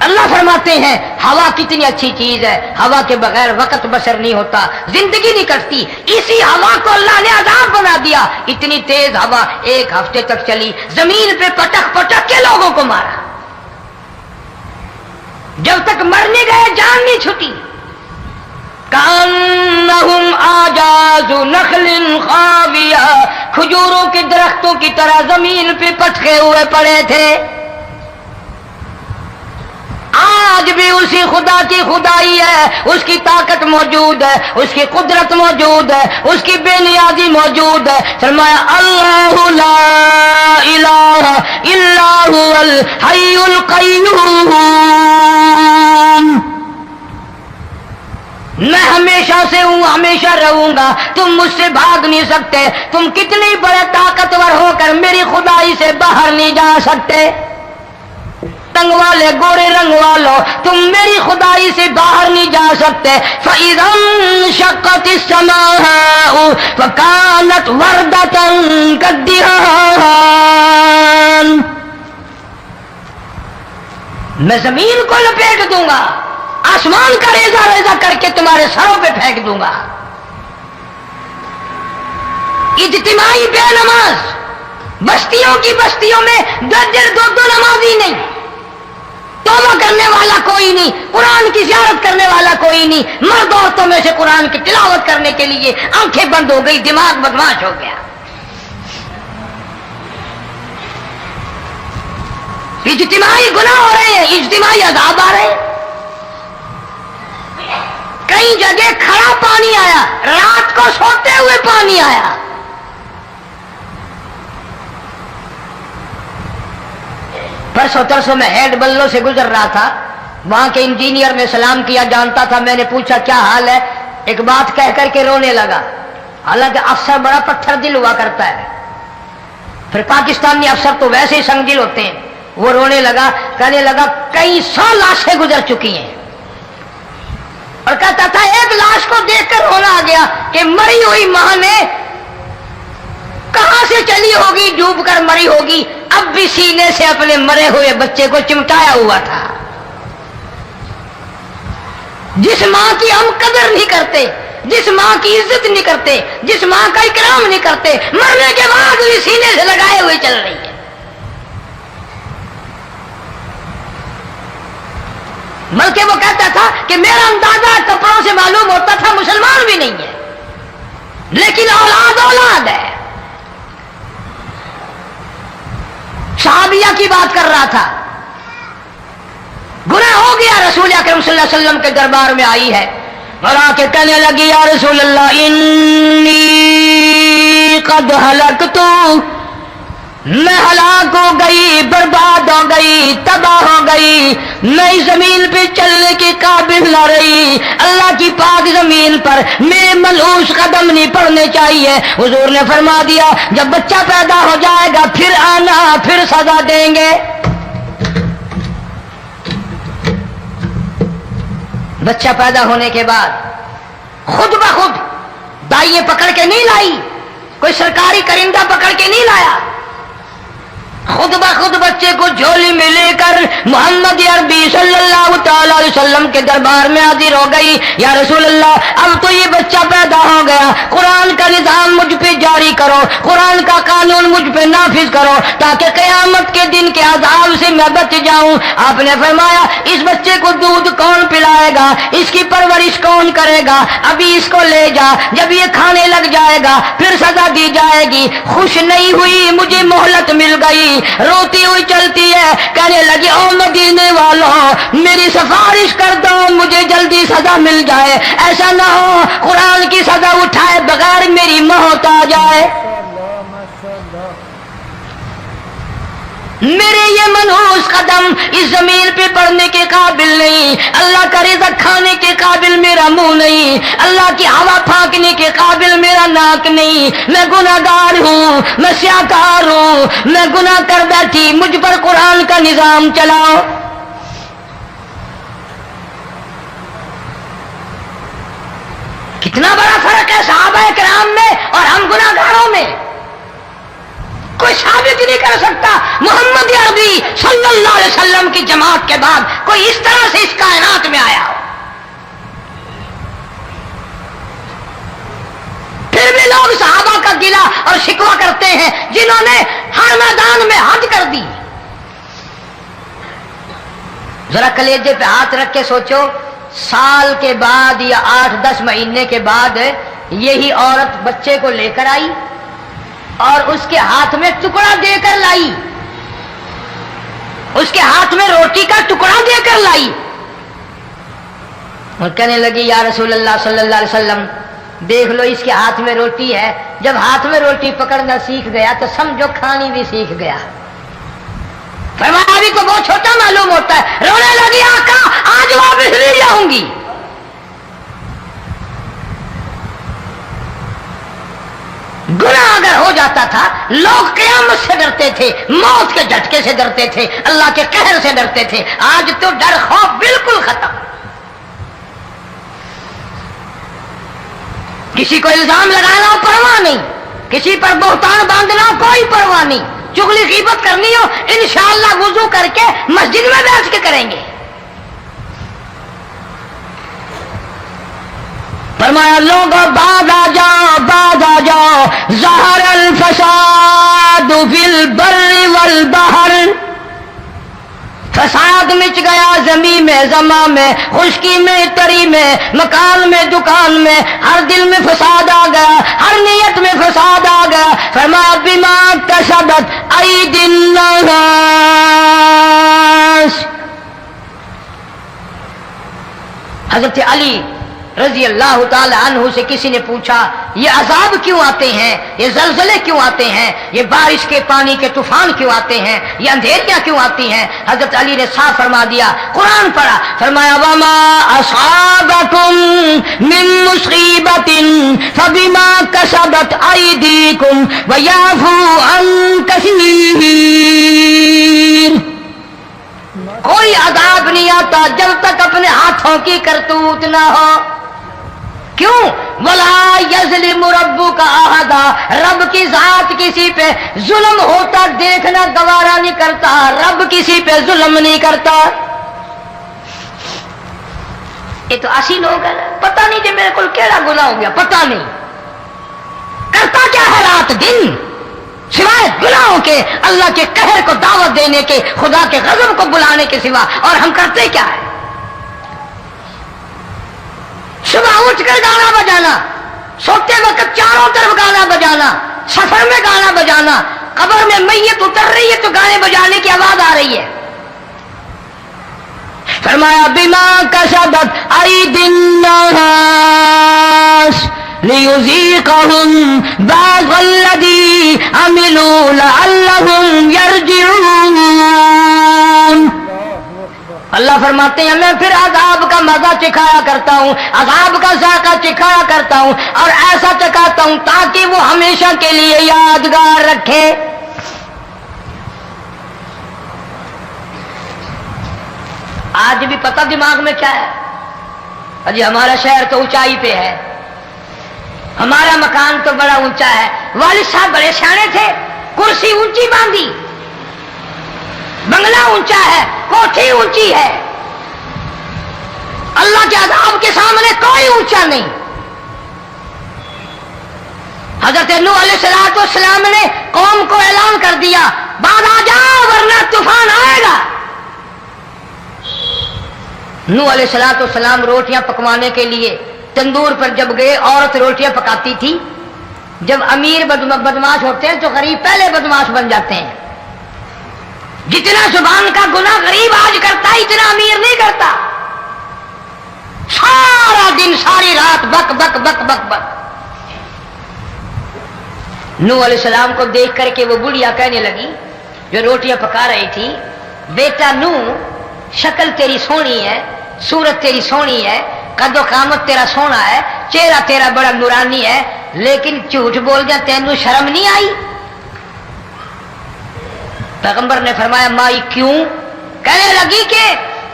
اللہ فرماتے ہیں ہوا کتنی اچھی چیز ہے، ہوا کے بغیر وقت بسر نہیں ہوتا، زندگی نہیں کٹتی، اسی ہوا کو اللہ نے عذاب بنا دیا۔ اتنی تیز ہوا 1 ہفتے تک چلی، زمین پہ پٹک پٹک کے لوگوں کو مارا، جب تک مرنے گئے جان نہیں چھٹی۔ کانہم اعجاز نخل خاویہ، کھجوروں کے درختوں کی طرح زمین پہ پٹکے ہوئے پڑے تھے۔ آج بھی اسی خدا کی خدائی ہے، اس کی طاقت موجود ہے، اس کی قدرت موجود ہے، اس کی بے نیازی موجود ہے۔ فرمایا اللہ لا الہ الا هو الحی القیوم، میں ہمیشہ سے ہوں، ہمیشہ رہوں گا، تم مجھ سے بھاگ نہیں سکتے، تم کتنی بڑے طاقتور ہو کر میری خدائی سے باہر نہیں جا سکتے، رنگ والے گورے رنگ والو تم میری خدائی سے باہر نہیں جا سکتے۔ فَإِذَا انشَقَّتِ السَّمَاءُ فَكَانَتْ وَرْدَةً كَالدِّهَانِ، میں زمین کو لپیٹ دوں گا، آسمان کا ریزہ ریزہ کر کے تمہارے سروں پہ پھینک دوں گا۔ اجتماعی بے نماز، بستیوں کی بستیوں میں 10 دو نمازی نہیں، توبہ کرنے والا کوئی نہیں، قرآن کی زیارت کرنے والا کوئی نہیں، مرد عورتوں میں سے قرآن کی تلاوت کرنے کے لیے آنکھیں بند ہو گئی، دماغ بدماش ہو گیا۔ اجتماعی گناہ ہو رہے ہیں، اجتماعی عذاب آ رہے ہیں۔ کئی جگہ کھڑا پانی آیا، رات کو سوتے ہوئے پانی آیا۔ پرسوں ترسوں میں ہیڈ بلوں سے گزر رہا تھا، وہاں کے انجینئر نے سلام کیا، جانتا تھا، میں نے پوچھا کیا حال ہے، ایک بات کہہ کر کے رونے لگا، حالانکہ افسر بڑا پتھر دل ہوا کرتا ہے، پھر پاکستانی افسر تو ویسے ہی سنگ دل ہوتے ہیں۔ وہ رونے لگا، کہنے لگا کئی 100 لاشیں گزر چکی ہیں، اور کہتا تھا ایک لاش کو دیکھ کر رونا آ گیا کہ مری ہوئی ماں نے کہاں سے چلی ہوگی، ڈوب کر مری ہوگی، اب بھی سینے سے اپنے مرے ہوئے بچے کو چمٹایا ہوا تھا۔ جس ماں کی ہم قدر نہیں کرتے، جس ماں کی عزت نہیں کرتے، جس ماں کا اکرام نہیں کرتے، مرنے کے بعد بھی سینے سے لگائے ہوئے چل رہی ہے۔ بلکہ وہ کہتا تھا کہ میرا اندازہ کپڑوں سے معلوم ہوتا تھا مسلمان بھی نہیں ہے، لیکن اولاد اولاد ہے۔ صحابیہ کی بات کر رہا تھا، گناہ ہو گیا، رسول اکرم صلی اللہ علیہ وسلم کے دربار میں آئی ہے اور آ کے کہنے لگی یا رسول اللہ انی قد ہلکت، میں ہلاک ہو گئی، برباد ہو گئی، تباہ ہو گئی، میں اس زمین پہ چلنے کے قابل نہ رہی، اللہ کی پاک زمین پر میرے ملعوس قدم نہیں پڑنے چاہیے۔ حضور نے فرما دیا جب بچہ پیدا ہو جائے گا پھر آنا، پھر سزا دیں گے۔ بچہ پیدا ہونے کے بعد خود بخود دائیں پکڑ کے نہیں لائی، کوئی سرکاری کرندہ پکڑ کے نہیں لایا، خود بخود بچے کو جھولی میں لے کر محمد عربی صلی اللہ تعالی علیہ وسلم کے دربار میں حاضر ہو گئی۔ یا رسول اللہ اب تو یہ بچہ پیدا ہو گیا، قرآن کا نظام مجھ پہ جاری کرو، قرآن کا قانون مجھ پہ نافذ کرو تاکہ قیامت کے دن کے عذاب سے میں بچ جاؤں۔ آپ نے فرمایا اس بچے کو دودھ کون پلائے گا، اس کی پرورش کون کرے گا، ابھی اس کو لے جا، جب یہ کھانے لگ جائے گا پھر سزا دی جائے گی۔ خوش نہیں ہوئی، مجھے مہلت مل گئی، روتی ہوئی چلتی ہے، کہنے لگی او مدینے والوں میری سفارش کر دو، مجھے جلدی سزا مل جائے، ایسا نہ ہو قرآن کی سزا اٹھائے بغیر میری موت آ جائے۔ میرے یہ منحوس قدم اس زمین پہ پڑنے کے قابل نہیں، اللہ کا رزق کھانے کے قابل میرا منہ نہیں، اللہ کی ہوا پھانکنے کے قابل میرا ناک نہیں، میں گناہگار ہوں، میں سیاکار ہوں، میں گناہ کر بیٹھی، مجھ پر قرآن کا نظام چلاؤ۔ کتنا بڑا فرق ہے صحابہ کرام میں اور ہم گناہگاروں میں، کوئی ثابت نہیں کر سکتا محمد عربی صلی اللہ علیہ وسلم کی جماعت کے بعد کوئی اس طرح سے اس کائنات میں آیا ہو۔ پھر بھی لوگ صحابہ کا گلہ اور شکوہ کرتے ہیں جنہوں نے ہر میدان میں حج کر دی۔ ذرا کلیجے پہ ہاتھ رکھ کے سوچو، سال کے بعد یا 8-10 مہینے کے بعد یہی عورت بچے کو لے کر آئی اور اس کے ہاتھ میں ٹکڑا دے کر لائی، اس کے ہاتھ میں روٹی کا ٹکڑا دے کر لائی اور کہنے لگی یا رسول اللہ صلی اللہ علیہ وسلم دیکھ لو اس کے ہاتھ میں روٹی ہے۔ جب ہاتھ میں روٹی پکڑنا سیکھ گیا تو سمجھو کھانی بھی سیکھ گیا۔ فرمایا ابھی تو بہت چھوٹا معلوم ہوتا ہے۔ رونے لگی آقا آج واپس نہیں جاؤں گی۔ گناہ اگر ہو جاتا تھا لوگ قیامت سے ڈرتے تھے، موت کے جھٹکے سے ڈرتے تھے، اللہ کے قہر سے ڈرتے تھے۔ آج تو ڈر خوف بالکل ختم۔ کسی کو الزام لگانا پرواہ نہیں، کسی پر بہتان باندھنا کوئی پرواہ نہیں، چغلی غیبت کرنی ہو انشاءاللہ وضو کر کے مسجد میں بیٹھ کے کریں گے۔ فرمایا لوگوں بعد آ جاؤ ظہر الفساد فی البر والبحر، فساد مچ گیا زمین میں، زماں میں، خشکی میں، تری میں، مکان میں، دکان میں، ہر دل میں فساد آ گیا، ہر نیت میں فساد آ گیا۔ فرمایا بما کسبت ایدی الناس۔ حضرت علی رضی اللہ تعالی عنہ سے کسی نے پوچھا یہ عذاب کیوں آتے ہیں، یہ زلزلے کیوں آتے ہیں، یہ بارش کے پانی کے طوفان کیوں آتے ہیں، یہ اندھیریاں کیوں آتی ہیں؟ حضرت علی نے صاف فرما دیا، قرآن پڑھا، فرمایا وما اصابکم من مصیبت فبما کسبت ایدیکم ویعفو عن کثیر۔ کوئی عذاب نہیں آتا جب تک اپنے ہاتھوں کی کرتوت نہ ہو۔ کیوں؟ وَلَا يَظْلِمُ رَبُّكَ أَحَدًا، رب کی ذات کسی پہ ظلم ہوتا دیکھنا گوارا نہیں کرتا، رب کسی پہ ظلم نہیں کرتا۔ یہ تو ایسی لوگ ہیں پتہ نہیں کہ میرے کو کیڑا گناہ ہو گیا، پتہ نہیں کرتا کیا ہے رات دن سوائے گناہوں کے، اللہ کے قہر کو دعوت دینے کے، خدا کے غضب کو بلانے کے سوا، اور ہم کرتے کیا ہے؟ صبح اٹھ کر گانا بجانا، سوتے وقت چاروں طرف گانا بجانا، سفر میں گانا بجانا، قبر میں میت اتر رہی ہے تو گانے بجانے کی آواز آ رہی ہے۔ فرمایا بما کسبت ایدی الناس لیذیقہم بعض الذی عملوا لعلہم یرجعون۔ اللہ فرماتے ہیں میں پھر عذاب کا مزہ چکھایا کرتا ہوں، عذاب کا ذائقہ چکھایا کرتا ہوں، اور ایسا چکھاتا ہوں تاکہ وہ ہمیشہ کے لیے یادگار رکھے۔ آج بھی پتہ دماغ میں کیا ہے؟ اجی ہمارا شہر تو اونچائی پہ ہے، ہمارا مکان تو بڑا اونچا ہے، والد صاحب بڑے سیانے تھے، کرسی اونچی باندھی، بنگلہ اونچا ہے، کوٹھی اونچی ہے، اللہ کے عذاب کے سامنے کوئی اونچا نہیں۔ حضرت نوح علیہ السلام نے قوم کو اعلان کر دیا بعد آ جاؤ ورنہ طوفان آئے گا۔ نوح علیہ السلام روٹیاں پکوانے کے لیے تندور پر جب گئے، عورت روٹیاں پکاتی تھی۔ جب امیر بدماش ہوتے ہیں تو غریب پہلے بدماش بن جاتے ہیں۔ جتنا زبان کا گناہ غریب آج کرتا ہے اتنا امیر نہیں کرتا۔ سارا دن ساری رات بک بک بک بک بک۔ نوح علیہ السلام کو دیکھ کر کے وہ بڑھیا کہنے لگی جو روٹیاں پکا رہی تھی، بیٹا نوح شکل تیری سونی ہے، صورت تیری سونی ہے، قد و قامت تیرا سونا ہے، چہرہ تیرا بڑا نورانی ہے، لیکن جھوٹ بول جا تینوں شرم نہیں آئی؟ پیغمبر نے فرمایا مائی کیوں؟ کہنے لگی کہ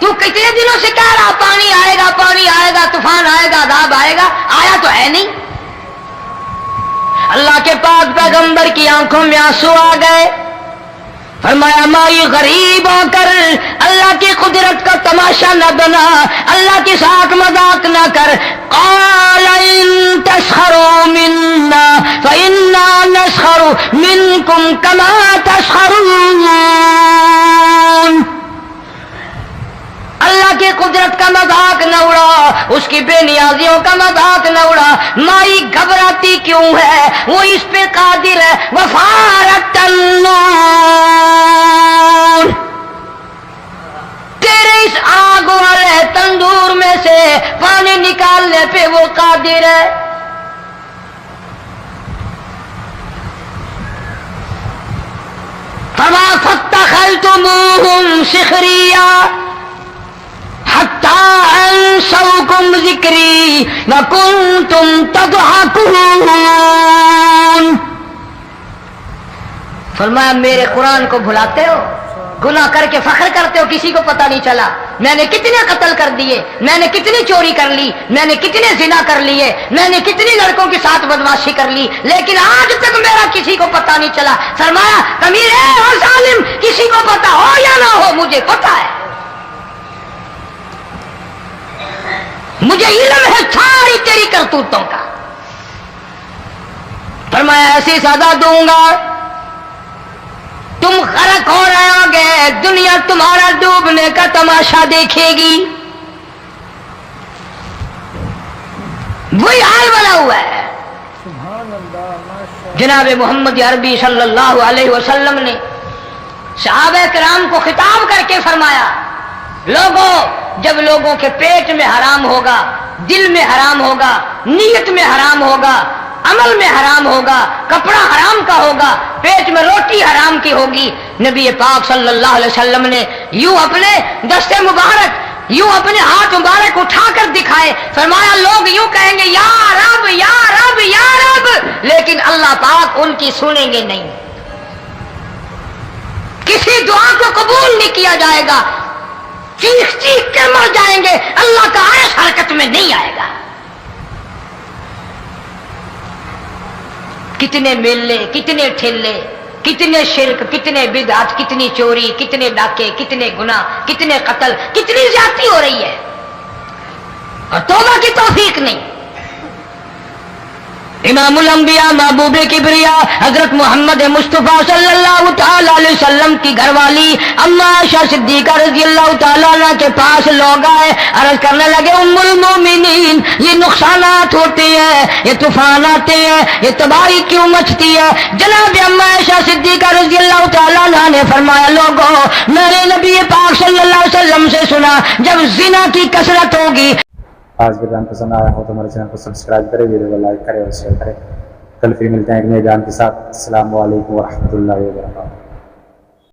تو کتنے دنوں سے کہہ رہا پانی آئے گا، پانی آئے گا، طوفان آئے گا، عذاب آئے گا، آیا تو ہے نہیں۔ اللہ کے پاک پیغمبر کی آنکھوں میں آنسو آ گئے۔ فرمایا مائی غریب ہو کر اللہ کی قدرت کا تماشا نہ بنا، اللہ کے ساتھ مذاق نہ کر. قال ان تسخروا منا فإنا نسخر منكم كما تسخرون. اللہ کی قدرت کا مذاق نہ اڑا، اس کی بے نیازیوں کا مذاق نہ اڑا. مائی گھبراتی کیوں ہے؟ وہ اس پہ قادر ہے. وفارت النور، تیرے اس آگ والے تندور میں سے پانی نکالنے پہ وہ قادر ہے. فما فاتخذتموہم سخریا حتی انسوکم ذکری وکنتم تضحکون. فرمایا میرے قرآن کو بھلاتے ہو، گناہ کر کے فخر کرتے ہو کسی کو پتہ نہیں چلا. میں نے کتنے قتل کر دیے، میں نے کتنی چوری کر لی، میں نے کتنے زنا کر لیے، میں نے کتنی لڑکوں کے ساتھ بدمعاشی کر لی، لیکن آج تک میرا کسی کو پتہ نہیں چلا. فرمایا کمینے اور ظالم، کسی کو پتہ ہو یا نہ ہو مجھے پتہ ہے، مجھے علم ہے ساری تیری کرتوتوں کا. فرمایا ایسی سزا دوں گا تم غرق ہو رہے ہوگے، دنیا تمہارا ڈوبنے کا تماشا دیکھے گی. وہی حال بنا ہوا ہے. جناب محمد عربی صلی اللہ علیہ وسلم نے صحابہ کرام کو خطاب کر کے فرمایا، لوگوں جب لوگوں کے پیٹ میں حرام ہوگا، دل میں حرام ہوگا، نیت میں حرام ہوگا، عمل میں حرام ہوگا، کپڑا حرام کا ہوگا، پیٹ میں روٹی حرام کی ہوگی، نبی پاک صلی اللہ علیہ وسلم نے یوں اپنے دست مبارک، یوں اپنے ہاتھ مبارک اٹھا کر دکھائے. فرمایا لوگ یوں کہیں گے یا رب یا رب یا رب، لیکن اللہ پاک ان کی سنیں گے نہیں، کسی دعا کو قبول نہیں کیا جائے گا، چیخ چیخ کے مر جائیں گے، اللہ کا عرش حرکت میں نہیں آئے گا. کتنے میلے، کتنے ٹھیلے، کتنے شرک، کتنے بدعت، کتنی چوری، کتنے ڈاکے، کتنے گناہ، کتنے قتل، کتنی زیادتی ہو رہی ہے اور توبہ کی توفیق نہیں. امام الانبیاء محبوب کبریا حضرت محمد مصطفیٰ صلی اللہ تعالی علیہ وسلم کی گھر والی اما عائشہ صدیقہ رضی اللہ تعالیٰ عنہ کے پاس لوگ آئے، عرض کرنے لگے ام المومنین یہ نقصانات ہوتے ہیں، یہ طوفان آتے ہیں، یہ تباہی کیوں مچتی ہے؟ جناب اما عائشہ صدیقہ رضی اللہ تعالیٰ عنہ نے فرمایا لوگوں میں نے نبی پاک صلی اللہ علیہ وسلم سے سنا جب زنا کی کثرت ہوگی. آج کا بیان پسند آیا ہو تو ہمارے چینل کو سبسکرائب کریں، ویڈیو کو لائک کریں اور شیئر کریں. کل پھر ملتے ہیں ایک نئے بیان کے ساتھ. السلام علیکم ورحمۃ اللہ وبرکاتہ.